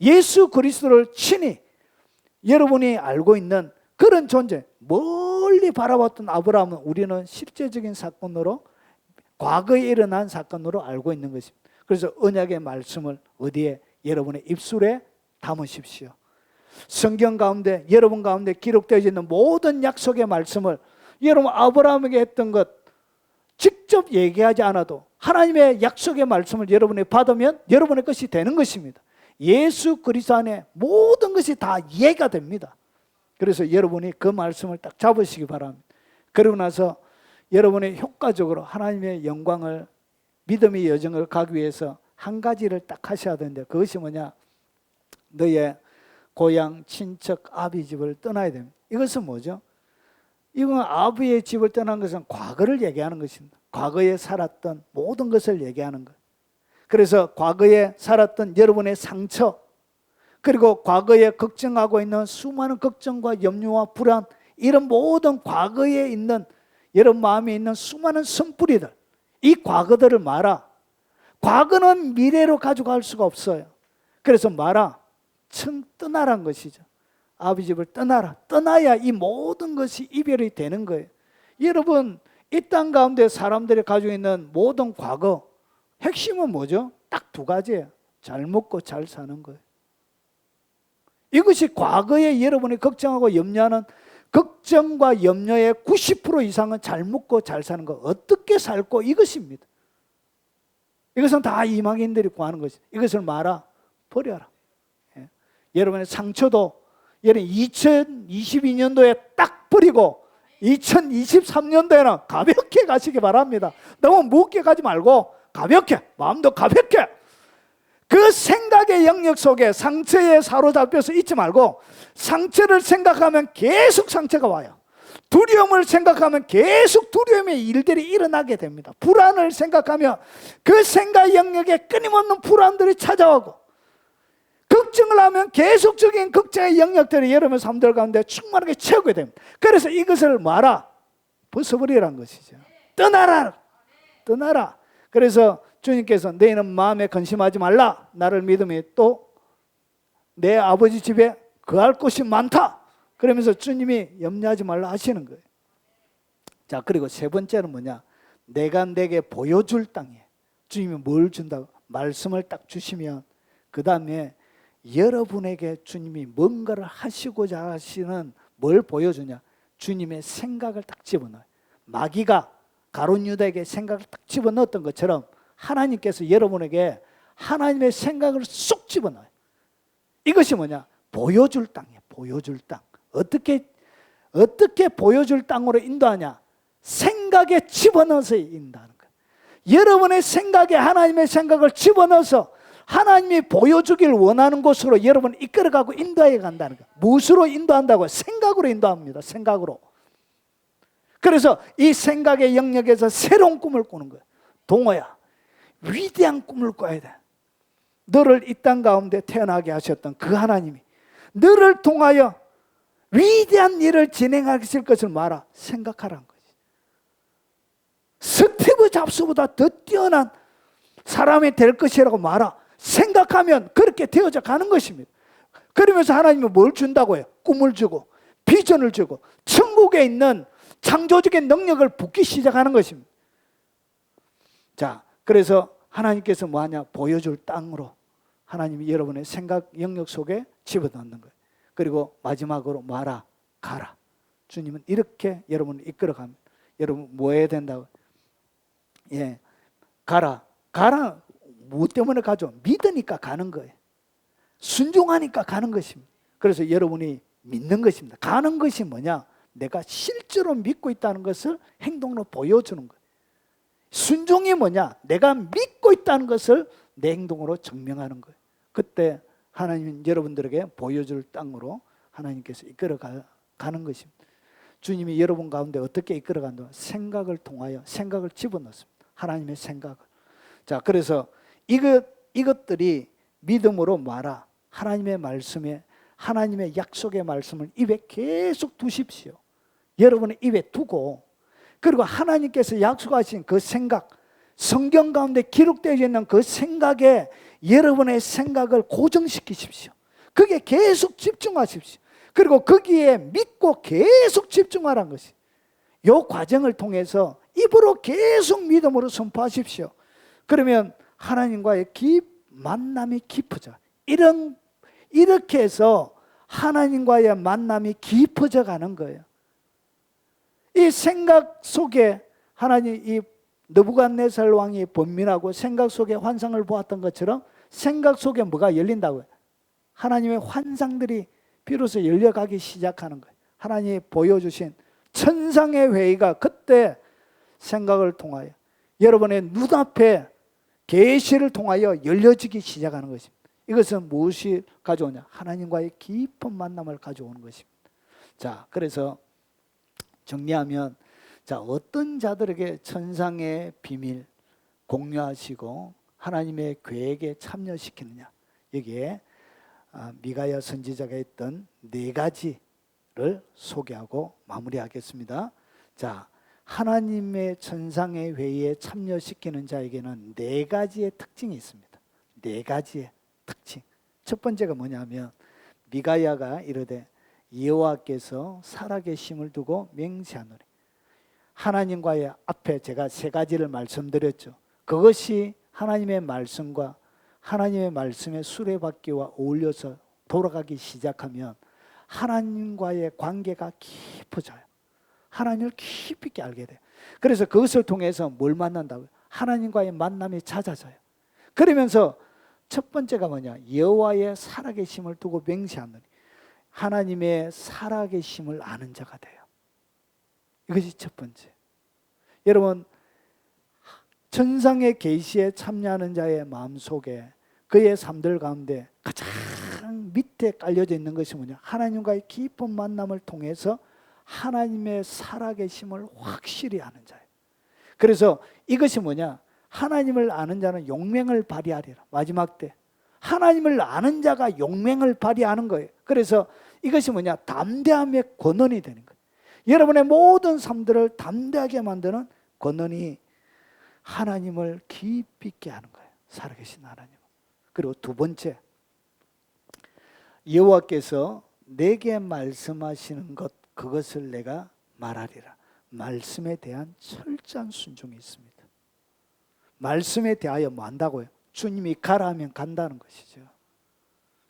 [SPEAKER 1] 예수 그리스도를 친히 여러분이 알고 있는 그런 존재, 멀리 바라봤던 아브라함은 우리는 실제적인 사건으로 과거에 일어난 사건으로 알고 있는 것입니다. 그래서 언약의 말씀을 어디에? 여러분의 입술에 담으십시오. 성경 가운데 여러분 가운데 기록되어 있는 모든 약속의 말씀을 여러분 아브라함에게 했던 것 직접 얘기하지 않아도 하나님의 약속의 말씀을 여러분이 받으면 여러분의 것이 되는 것입니다. 예수 그리스도 안에 모든 것이 다 이해가 됩니다. 그래서 여러분이 그 말씀을 딱 잡으시기 바랍니다. 그러고 나서 여러분이 효과적으로 하나님의 영광을, 믿음의 여정을 가기 위해서 한 가지를 딱 하셔야 되는데, 그것이 뭐냐? 너의 고향, 친척, 아비 집을 떠나야 됩니다. 이것은 뭐죠? 이건 아비의 집을 떠난 것은 과거를 얘기하는 것입니다. 과거에 살았던 모든 것을 얘기하는 것. 그래서 과거에 살았던 여러분의 상처, 그리고 과거에 걱정하고 있는 수많은 걱정과 염려와 불안, 이런 모든 과거에 있는 여러분 마음에 있는 수많은 선뿌리들, 이 과거들을 말아. 과거는 미래로 가져갈 수가 없어요. 그래서 말아. 청 떠나란 것이죠. 아버지 집을 떠나라. 떠나야 이 모든 것이 이별이 되는 거예요. 여러분, 이 땅 가운데 사람들이 가지고 있는 모든 과거, 핵심은 뭐죠? 딱 두 가지예요. 잘 먹고 잘 사는 거예요. 이것이 과거에 여러분이 걱정하고 염려하는 걱정과 염려의 90% 이상은 잘 먹고 잘 사는 거, 어떻게 살고, 이것입니다. 이것은 다 이방인들이 구하는 것이죠. 이것을 말아, 버려라. 예. 여러분의 상처도 여러분 2022년도에 딱 버리고 2023년도에는 가볍게 가시기 바랍니다. 너무 무겁게 가지 말고 가볍게, 마음도 가볍게. 그 생각의 영역 속에 상처에 사로잡혀서 있지 말고, 상처를 생각하면 계속 상처가 와요. 두려움을 생각하면 계속 두려움의 일들이 일어나게 됩니다. 불안을 생각하면 그 생각 영역에 끊임없는 불안들이 찾아오고, 걱정을 하면 계속적인 걱정의 영역들이 여러분의 삶들 가운데 충만하게 채우게 됩니다. 그래서 이것을 말아, 벗어버리라는 것이죠. 떠나라. 떠나라. 그래서 주님께서 너희는 마음에 근심하지 말라. 나를 믿음이 또 내 아버지 집에 거할 곳이 많다. 그러면서 주님이 염려하지 말라 하시는 거예요. 자, 그리고 세 번째는 뭐냐? 내가 내게 보여줄 땅에 주님이 뭘 준다고? 말씀을 딱 주시면 그 다음에 여러분에게 주님이 뭔가를 하시고자 하시는 뭘 보여주냐? 주님의 생각을 딱 집어넣어요. 마귀가 가룟 유다에게 생각을 딱 집어넣었던 것처럼 하나님께서 여러분에게 하나님의 생각을 쏙 집어넣어요. 이것이 뭐냐? 보여줄 땅이에요. 보여줄 땅. 어떻게 보여줄 땅으로 인도하냐? 생각에 집어넣어서 인도하는 거예요. 여러분의 생각에 하나님의 생각을 집어넣어서 하나님이 보여주길 원하는 곳으로 여러분을 이끌어가고 인도해 간다는 거예요. 무엇으로 인도한다고요? 생각으로 인도합니다. 생각으로. 그래서 이 생각의 영역에서 새로운 꿈을 꾸는 거예요. 동호야, 위대한 꿈을 꿔야 돼. 너를 이 땅 가운데 태어나게 하셨던 그 하나님이 너를 통하여 위대한 일을 진행하실 것을 말아. 생각하라는 거지. 스티브 잡스보다 더 뛰어난 사람이 될 것이라고 말아. 생각하면 그렇게 되어져 가는 것입니다. 그러면서 하나님은 뭘 준다고 해요? 꿈을 주고 비전을 주고 천국에 있는 창조적인 능력을 붓기 시작하는 것입니다. 자, 그래서 하나님께서 뭐하냐? 보여줄 땅으로 하나님이 여러분의 생각 영역 속에 집어넣는 거예요. 그리고 마지막으로 말아, 가라. 주님은 이렇게 여러분을 이끌어갑니다. 여러분 뭐 해야 된다고? 예, 가라. 가라. 무엇 때문에 가죠? 믿으니까 가는 거예요. 순종하니까 가는 것입니다. 그래서 여러분이 믿는 것입니다. 가는 것이 뭐냐? 내가 실제로 믿고 있다는 것을 행동으로 보여주는 거예요. 순종이 뭐냐? 내가 믿고 있다는 것을 내 행동으로 증명하는 거예요. 그때 하나님은 여러분들에게 보여줄 땅으로 하나님께서 이끌어가는 것입니다. 주님이 여러분 가운데 어떻게 이끌어간다? 생각을 통하여 생각을 집어넣습니다. 하나님의 생각을. 자, 그래서 이것들이 믿음으로 말아. 하나님의 말씀에, 하나님의 약속의 말씀을 입에 계속 두십시오. 여러분의 입에 두고, 그리고 하나님께서 약속하신 그 생각, 성경 가운데 기록되어 있는 그 생각에 여러분의 생각을 고정시키십시오. 그게 계속 집중하십시오. 그리고 거기에 믿고 계속 집중하라는 것이. 이 과정을 통해서 입으로 계속 믿음으로 선포하십시오. 그러면 하나님과의 만남이 깊어져. 이렇게 해서 하나님과의 만남이 깊어져 가는 거예요. 이 생각 속에 하나님, 이 느부갓네살 왕이 번민하고 생각 속에 환상을 보았던 것처럼 생각 속에 뭐가 열린다고요? 하나님의 환상들이 비로소 열려가기 시작하는 거예요. 하나님이 보여주신 천상의 회의가 그때 생각을 통하여 여러분의 눈앞에 계시를 통하여 열려지기 시작하는 것입니다. 이것은 무엇이 가져오냐? 하나님과의 깊은 만남을 가져오는 것입니다. 자, 그래서 정리하면, 자, 어떤 자들에게 천상의 비밀 공유하시고 하나님의 계획에 참여시키느냐? 여기에 미가야 선지자가 했던 4가지를 소개하고 마무리하겠습니다. 자, 하나님의 천상의 회의에 참여시키는 자에게는 4가지의 특징이 있습니다. 4가지의 특징. 첫 번째가 뭐냐면, 미가야가 이르되 여호와께서 살아계심을 두고 맹세하노니. 하나님과의 앞에 제가 3가지를 말씀드렸죠. 그것이 하나님의 말씀과 하나님의 말씀의 수레바퀴와 어울려서 돌아가기 시작하면 하나님과의 관계가 깊어져요. 하나님을 깊이 있게 알게 돼요. 그래서 그것을 통해서 뭘 만난다고요? 하나님과의 만남이 잦아져요. 그러면서 첫 번째가 뭐냐? 여호와의 살아계심을 두고 맹세하노니. 하나님의 살아계심을 아는 자가 돼요. 이것이 첫 번째. 여러분, 천상의 계시에 참여하는 자의 마음속에 그의 삶들 가운데 가장 밑에 깔려져 있는 것이 뭐냐? 하나님과의 깊은 만남을 통해서 하나님의 살아계심을 확실히 아는 자예요. 그래서 이것이 뭐냐? 하나님을 아는 자는 용맹을 발휘하리라. 마지막 때 하나님을 아는 자가 용맹을 발휘하는 거예요. 그래서 이것이 뭐냐? 담대함의 권원이 되는 거예요. 여러분의 모든 삶들을 담대하게 만드는 권원이 하나님을 깊이 있게 하는 거예요. 살아계신 하나님. 그리고 두 번째, 여호와께서 내게 말씀하시는 것, 그것을 내가 말하리라. 말씀에 대한 철저한 순종이 있습니다. 말씀에 대하여 뭐 한다고요? 주님이 가라 하면 간다는 것이죠.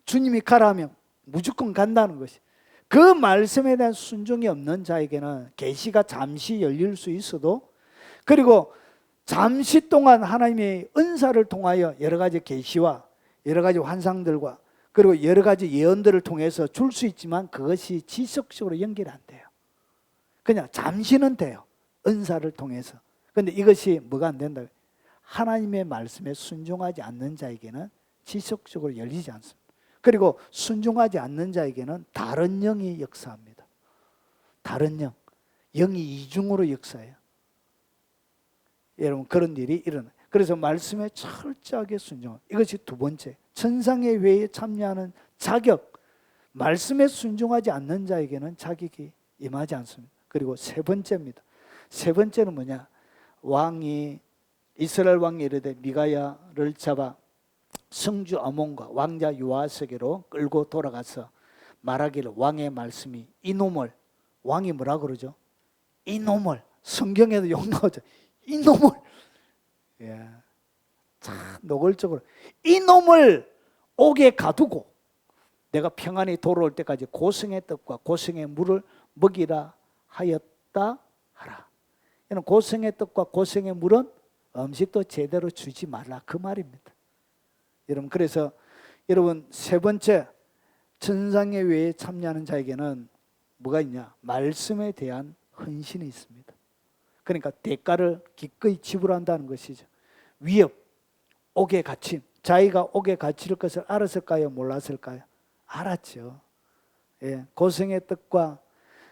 [SPEAKER 1] 주님이 가라 하면 무조건 간다는 것이. 그 말씀에 대한 순종이 없는 자에게는 계시가 잠시 열릴 수 있어도, 그리고 잠시 동안 하나님의 은사를 통하여 여러 가지 계시와 여러 가지 환상들과 그리고 여러 가지 예언들을 통해서 줄 수 있지만 그것이 지속적으로 연결이 안 돼요. 그냥 잠시는 돼요. 은사를 통해서. 그런데 이것이 뭐가 안 된다? 하나님의 말씀에 순종하지 않는 자에게는 지속적으로 열리지 않습니다. 그리고 순종하지 않는 자에게는 다른 영이 역사합니다. 다른 영. 영이 이중으로 역사해요. 여러분, 그런 일이 일어나요. 그래서 말씀에 철저하게 순종하고, 이것이 두 번째, 천상의 회의에 참여하는 자격. 말씀에 순종하지 않는 자에게는 자격이 임하지 않습니다. 그리고 세 번째입니다. 세 번째는 뭐냐? 이스라엘 왕이 이르되 미가야를 잡아 성주 아몬과 왕자 요아스에게로 끌고 돌아가서 말하기를, 왕의 말씀이 이놈을, 왕이 뭐라 그러죠? 이놈을, 성경에도 욕 나오죠. 이놈을, 예, 참 노골적으로 이놈을 옥에 가두고 내가 평안히 돌아올 때까지 고성의 떡과 고성의 물을 먹이라 하였다 하라. 이는 고성의 떡과 고성의 물은 음식도 제대로 주지 말라, 그 말입니다. 여러분, 그래서 여러분, 세 번째, 천상의 회의에 참여하는 자에게는 뭐가 있냐? 말씀에 대한 헌신이 있습니다. 그러니까 대가를 기꺼이 지불한다는 것이죠. 위협, 옥에 갇힘. 자기가 옥에 갇힐 것을 알았을까요? 몰랐을까요? 알았죠. 예, 고성의 떡과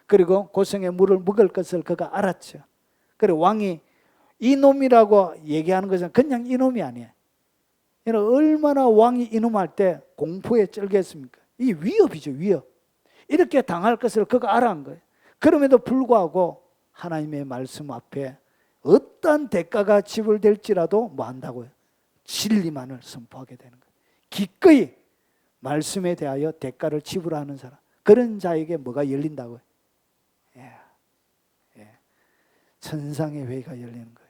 [SPEAKER 1] 그리고 고성의 물을 먹을 것을 그가 알았죠. 그리고 왕이 이놈이라고 얘기하는 것은 그냥 이놈이 아니에요. 얼마나 왕이 이놈할 때 공포에 쩔겠습니까? 이 위협이죠, 위협. 이렇게 당할 것을 그가 알아한 거예요. 그럼에도 불구하고 하나님의 말씀 앞에 어떠한 대가가 지불될지라도 뭐 한다고요? 진리만을 선포하게 되는 거예요. 기꺼이 말씀에 대하여 대가를 지불하는 사람, 그런 자에게 뭐가 열린다고요? 천상의 회의가 열리는 거예요.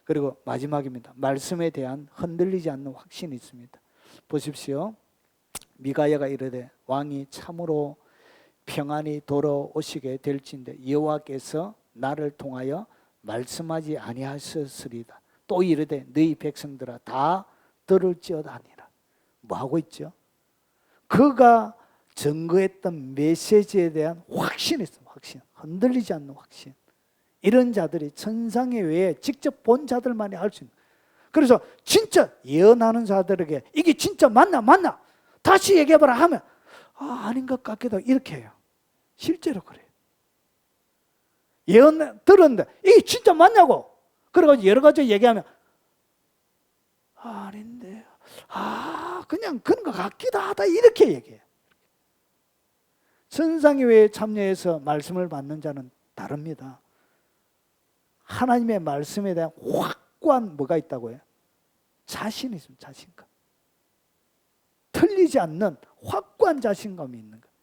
[SPEAKER 1] 그리고 마지막입니다. 말씀에 대한 흔들리지 않는 확신이 있습니다. 보십시오. 미가야가 이르되 왕이 참으로 평안히 돌아오시게 될진데 여호와께서 나를 통하여 말씀하지 아니하셨으리다. 또 이르되 너희 백성들아 다 들을지어다니라. 뭐 하고 있죠? 그가 증거했던 메시지에 대한 확신이 있습니다. 확신, 흔들리지 않는 확신. 이런 자들이 천상의 외에 직접 본 자들만이 할 수 있는. 그래서 진짜 예언하는 자들에게 이게 진짜 맞나 다시 얘기해봐라 하면 아닌 것 같기도 하고 이렇게 해요. 실제로 그래요. 예언 들었는데 이게 진짜 맞냐고 그래가지고 여러 가지 얘기하면 아닌데 그냥 그런 것 같기도 하다 이렇게 얘기해요. 천상의 외에 참여해서 말씀을 받는 자는 다릅니다. 하나님의 말씀에 대한 확고한 뭐가 있다고요? 자신이 있습니다. 자신감. 틀리지 않는 확고한 자신감이 있는 거예요.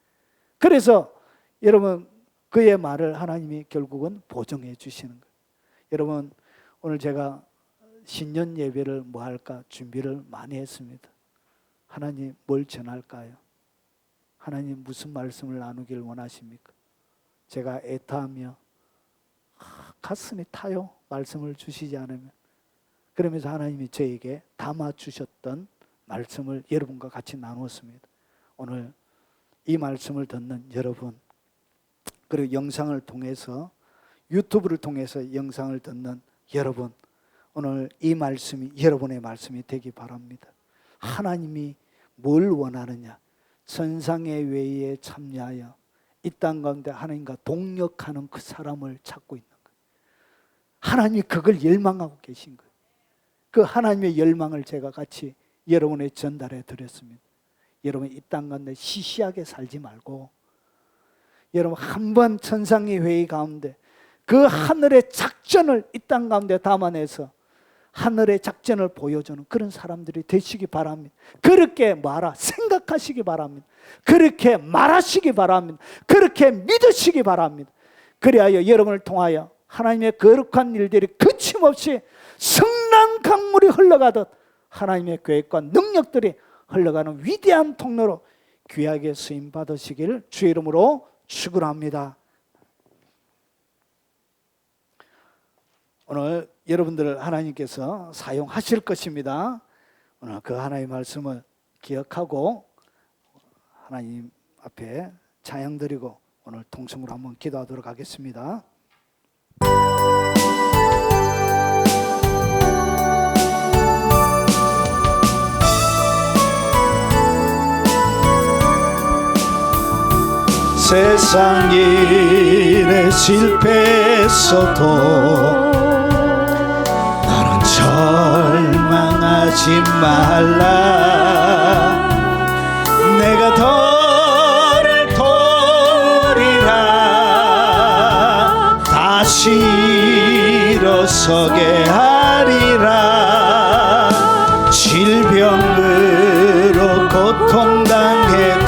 [SPEAKER 1] 그래서 여러분 그의 말을 하나님이 결국은 보증해 주시는 거예요. 여러분 오늘 제가 신년 예배를 뭐 할까 준비를 많이 했습니다. 하나님 뭘 전할까요? 하나님 무슨 말씀을 나누길 원하십니까? 제가 애타하며 가슴이 타요. 말씀을 주시지 않으면. 그러면서 하나님이 저에게 담아주셨던 말씀을 여러분과 같이 나누었습니다. 오늘 이 말씀을 듣는 여러분, 그리고 영상을 통해서 유튜브를 통해서 영상을 듣는 여러분, 오늘 이 말씀이 여러분의 말씀이 되기 바랍니다. 하나님이 뭘 원하느냐? 천상의 외에 참여하여 이 땅 가운데 하나님과 동역하는 그 사람을 찾고 있는 거예요. 하나님이 그걸 열망하고 계신 거예요. 그 하나님의 열망을 제가 같이 여러분에 전달해 드렸습니다. 여러분 이 땅 가운데 시시하게 살지 말고 여러분 한번 천상의 회의 가운데 그 하늘의 작전을 이 땅 가운데 담아내서 하늘의 작전을 보여주는 그런 사람들이 되시기 바랍니다. 그렇게 생각하시기 바랍니다. 그렇게 말하시기 바랍니다. 그렇게 믿으시기 바랍니다. 그리하여 여러분을 통하여 하나님의 거룩한 일들이 거침없이 성난 강물이 흘러가듯 하나님의 계획과 능력들이 흘러가는 위대한 통로로 귀하게 쓰임 받으시기를 주의 이름으로 축원합니다. 오늘 여러분들을 하나님께서 사용하실 것입니다. 오늘 그 하나님의 말씀을 기억하고 하나님 앞에 찬양 드리고 오늘 통성으로 한번 기도하도록 하겠습니다. 세상 일에 실패했어도 나는 절망하지 말라. 내가 너를 도우리라. 다시 일어서게 하리라. 질병으로 고통당해도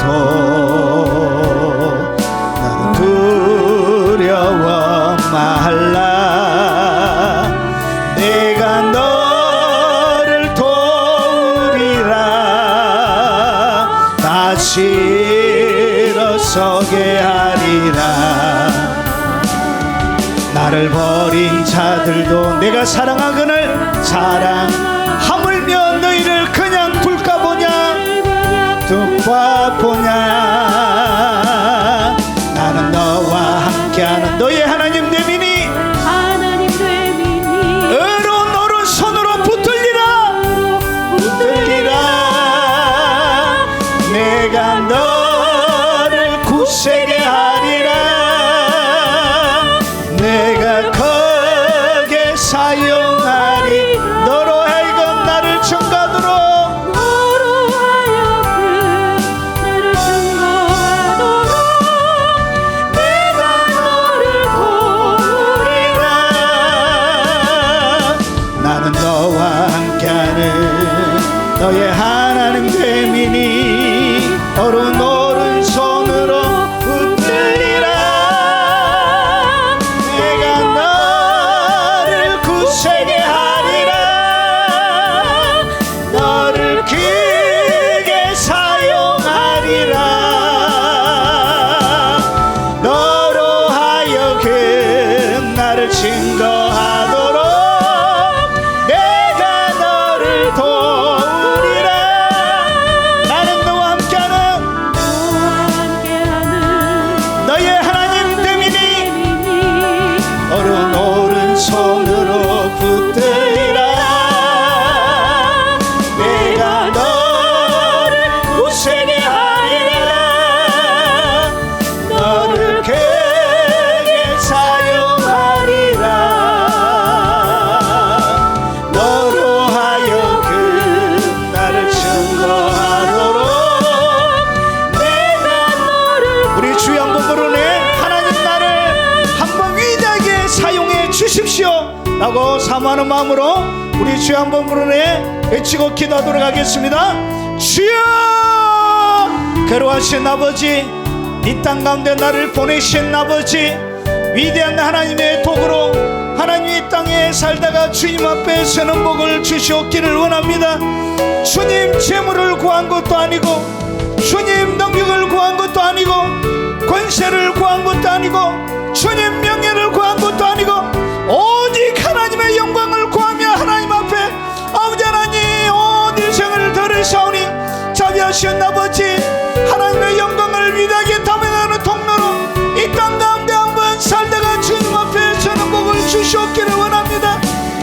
[SPEAKER 1] 두려워 말라. 내가 너를 도우리라. 다시 일어서게 하리라. 나를 버린 자들도 내가 사랑하거늘 사랑하물며 너희를 그냥 둘까 보냐 둘까 보냐. 나는 너와 함께하는 너의 하나님 되미니 의로운 오른손으로 붙들리라. 내가 너를 굳세게 하리라. 내가 크게 사용하리. 너로 하여금 나를 증거하도록 너의 하나님 되미니 오른손으로 붙들리라. 내가 너를 굳세게 하리라. 너를 크게 사용하리라. 너로 하여금 나를 증거하리라. 기도하는 마음으로 우리 주여 한번 부르네 외치고 기도하도록 하겠습니다. 주여, 거룩하신 아버지, 이 땅 가운데 나를 보내신 아버지, 위대한 하나님의 도구로 하나님 이 땅에 살다가 주님 앞에 서는 복을 주시옵기를 원합니다. 주님 재물을 구한 것도 아니고, 주님 능력을 구한 것도 아니고, 권세를 구한 것도 아니고, 주님 명예를 구한 것도 아니고, 오직 하나님의 영광을 구하며 하나님 앞에 아버지 하나님 온 일생을 들으사오니 자비하신 아버지, 하나님의 영광을 위대하게 담아내는 통로로 이 땅 가운데 한번 살다가 주님 앞에 서는 복을 주시옵기를 원합니다.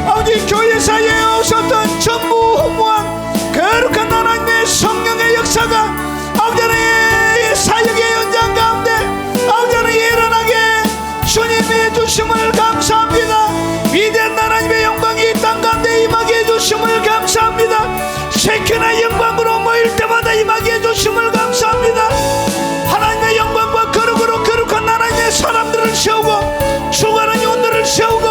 [SPEAKER 1] 아버지, 교회 사이에 오셨던 전무후무한 거룩한 하나님의 성령의 역사가 아버지 하나님의 사역의 현장 가운데 아버지 하나님 일어나게 주님이 주심을 감사합니다. 위대한 하나님의 영광이 이 땅 가운데 임하게 해주심을 감사합니다. 세케나 영광으로 모일 때마다 임하게 해주심을 감사합니다. 하나님의 영광과 거룩으로 거룩한 하나님의 사람들을 세우고 수많은 영혼들을 세우고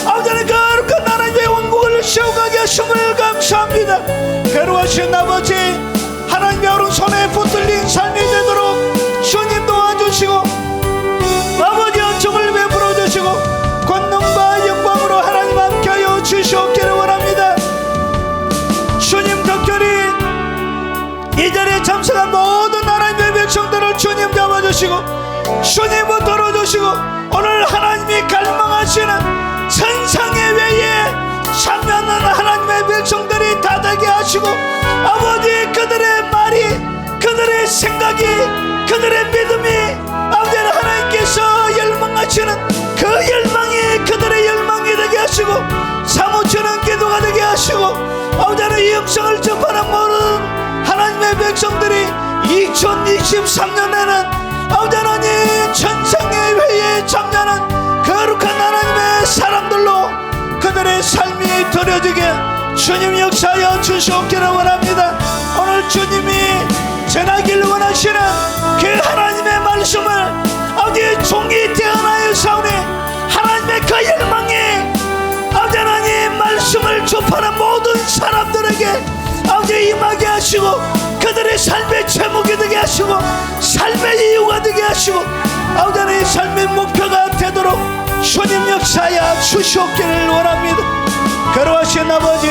[SPEAKER 1] 아버지 하나님 거룩한 하나님의 왕국을 세워가게 하심을 감사합니다. 거룩하신 아버지, 하나님의 오른손에 붙들린 삶이 되도록 주님 도와주시고 아버지 은총을 베풀어 주시고 권능과 영광으로 하나님 함께하여 주시옵기를 원합니다. 주님 특별히 이 자리에 참석한 모든 하나님의 백성들을 주님 잡아주시고 주님 붙들어 주시고 오늘 하나님이 갈망하시는 천상의 외에 참여하는 하나님의 백성들이 다 되게 하시고 아버지, 그들의 말이, 그들의 생각이, 그들의 믿음이 아버지 하나님께서 열망하시는 그 열망이 그들의 열망이 되게 하시고 사무치는 기도가 되게 하시고 아버지 하나님 이 영성을 접하는 모든 하나님의 백성들이 2023년에는 아버지 하나님 천상의 회의에 참여하는 거룩한 하나님의 사람들로 그들의 삶이 드려지게 주님 역사하여 주시옵기를 원합니다. 오늘 주님이 전하기를 원하시는 그 하나님의 말씀을 아버지 종이 태어나여 사오니 하나님의 그 열망이 아버지 하나님 말씀을 접하는 모든 사람들에게 아버지 임하게 하시고 그들의 삶의 제목이 되게 하시고 삶의 이유가 되게 하시고 아버지 하나님 삶의 목표가 되도록 주님 역사하여 주시옵기를 원합니다. 거룩하신 아버지,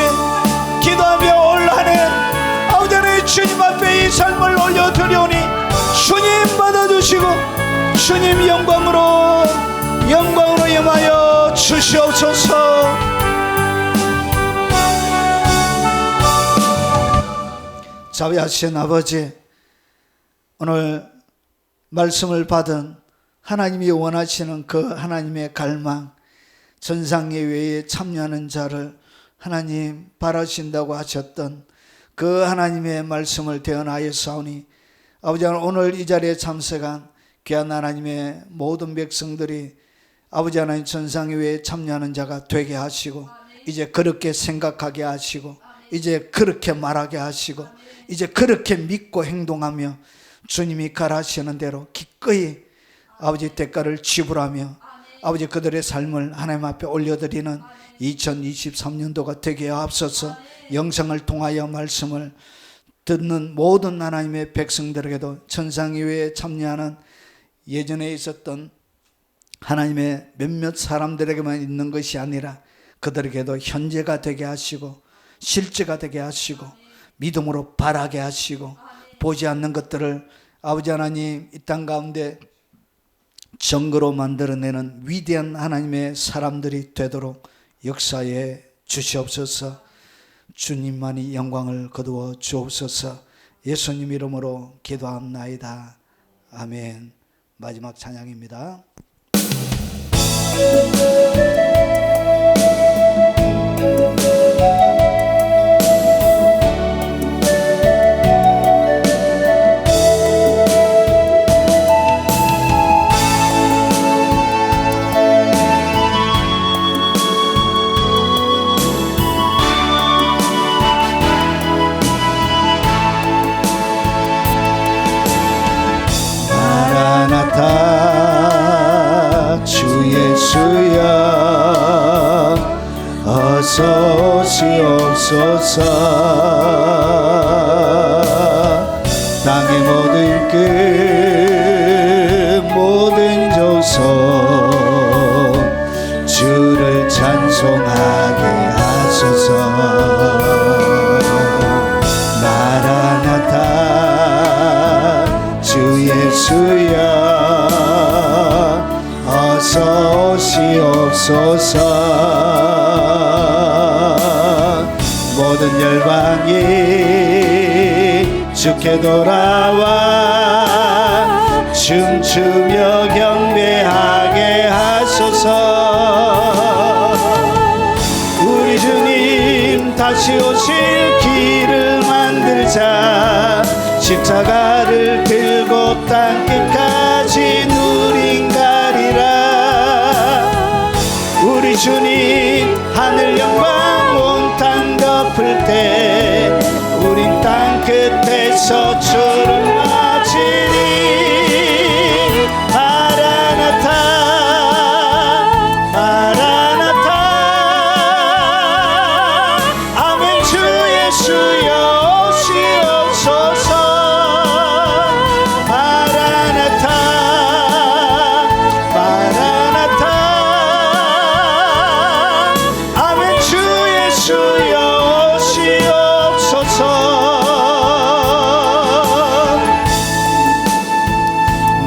[SPEAKER 1] 기도하며 올 한해 아버지 하나님 주님 앞에 이 삶을 올려드리오니 주님 받아주시고 주님 영광으로 임하여 주시옵소서. 자비하신 아버지, 오늘 말씀을 받은 하나님이 원하시는 그 하나님의 갈망, 전상예외에 참여하는 자를 하나님 바라신다고 하셨던 그 하나님의 말씀을 대언하여 사오니 아버지 하나님 오늘 이 자리에 참석한 귀한 하나님의 모든 백성들이 아버지 하나님 전상예외에 참여하는 자가 되게 하시고 이제 그렇게 생각하게 하시고 이제 그렇게 말하게 하시고 이제 그렇게 믿고 행동하며 주님이 가라하시는 대로 기꺼이 아버지 대가를 지불하며 아버지 그들의 삶을 하나님 앞에 올려드리는 2023년도가 되게 앞서서 영상을 통하여 말씀을 듣는 모든 하나님의 백성들에게도 천상예외에 참여하는 예전에 있었던 하나님의 몇몇 사람들에게만 있는 것이 아니라 그들에게도 현재가 되게 하시고 실제가 되게 하시고 믿음으로 바라게 하시고 보지 않는 것들을 아버지 하나님 이 땅 가운데 정거로 만들어내는 위대한 하나님의 사람들이 되도록 역사에 주시옵소서. 주님만이 영광을 거두어 주옵소서. 예수님 이름으로 기도합나이다. 아멘. 마지막 찬양입니다. 마라나타 주 예수여 주옵소서. 땅의 모든 끝 모든 조선 주를 찬송하게 하소서. 마라나타 주 예수여 어서 오시옵소서. 모든 열방이 주께 돌아와 춤추며 경배하게 하소서. 우리 주님 다시 오실 길을 만들자. 십자가를 들고 땅끝까지 누린 가리라. 우리 주님 하늘 영광 온 땅 덮을 때 우린 땅 끝에서 주를 맞으리. 마라나타 마라나타 아멘. 주 예수여 오시옵소서. 마라나타 마라나타 아멘. 주 예수여 오시옵소서.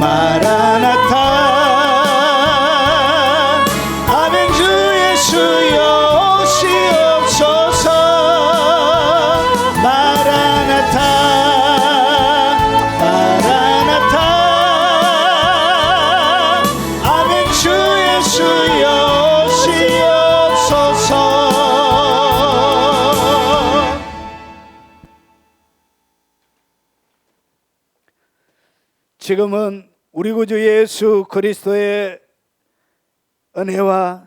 [SPEAKER 1] 마라나타 아멘. 주 예수여 오시옵소서. 마라나타 마라나타 아멘. 주 예수여 오시옵소서. 지금은 우리 구주 예수 그리스도의 은혜와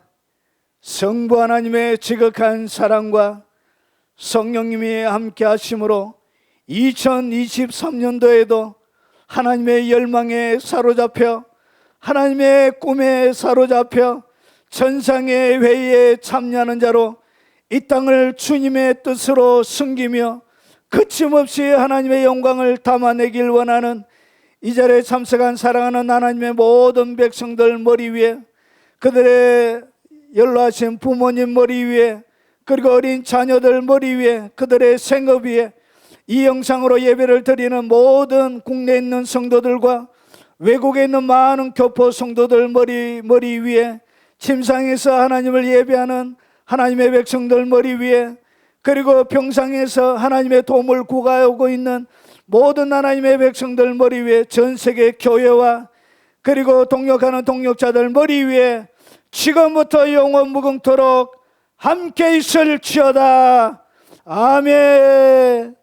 [SPEAKER 1] 성부 하나님의 지극한 사랑과 성령님이 함께 하심으로 2023년도에도 하나님의 열망에 사로잡혀 하나님의 꿈에 사로잡혀 천상의 회의에 참여하는 자로 이 땅을 주님의 뜻으로 섬기며 그침없이 하나님의 영광을 담아내길 원하는 이 자리에 참석한 사랑하는 하나님의 모든 백성들 머리 위에, 그들의 연로하신 부모님 머리 위에, 그리고 어린 자녀들 머리 위에, 그들의 생업 위에, 이 영상으로 예배를 드리는 모든 국내에 있는 성도들과 외국에 있는 많은 교포 성도들 머리 위에, 침상에서 하나님을 예배하는 하나님의 백성들 머리 위에, 그리고 병상에서 하나님의 도움을 구하고 있는 모든 하나님의 백성들 머리 위에, 전 세계 교회와 그리고 동역하는 동역자들 머리 위에 지금부터 영원 무궁토록 함께 있을지어다. 아멘.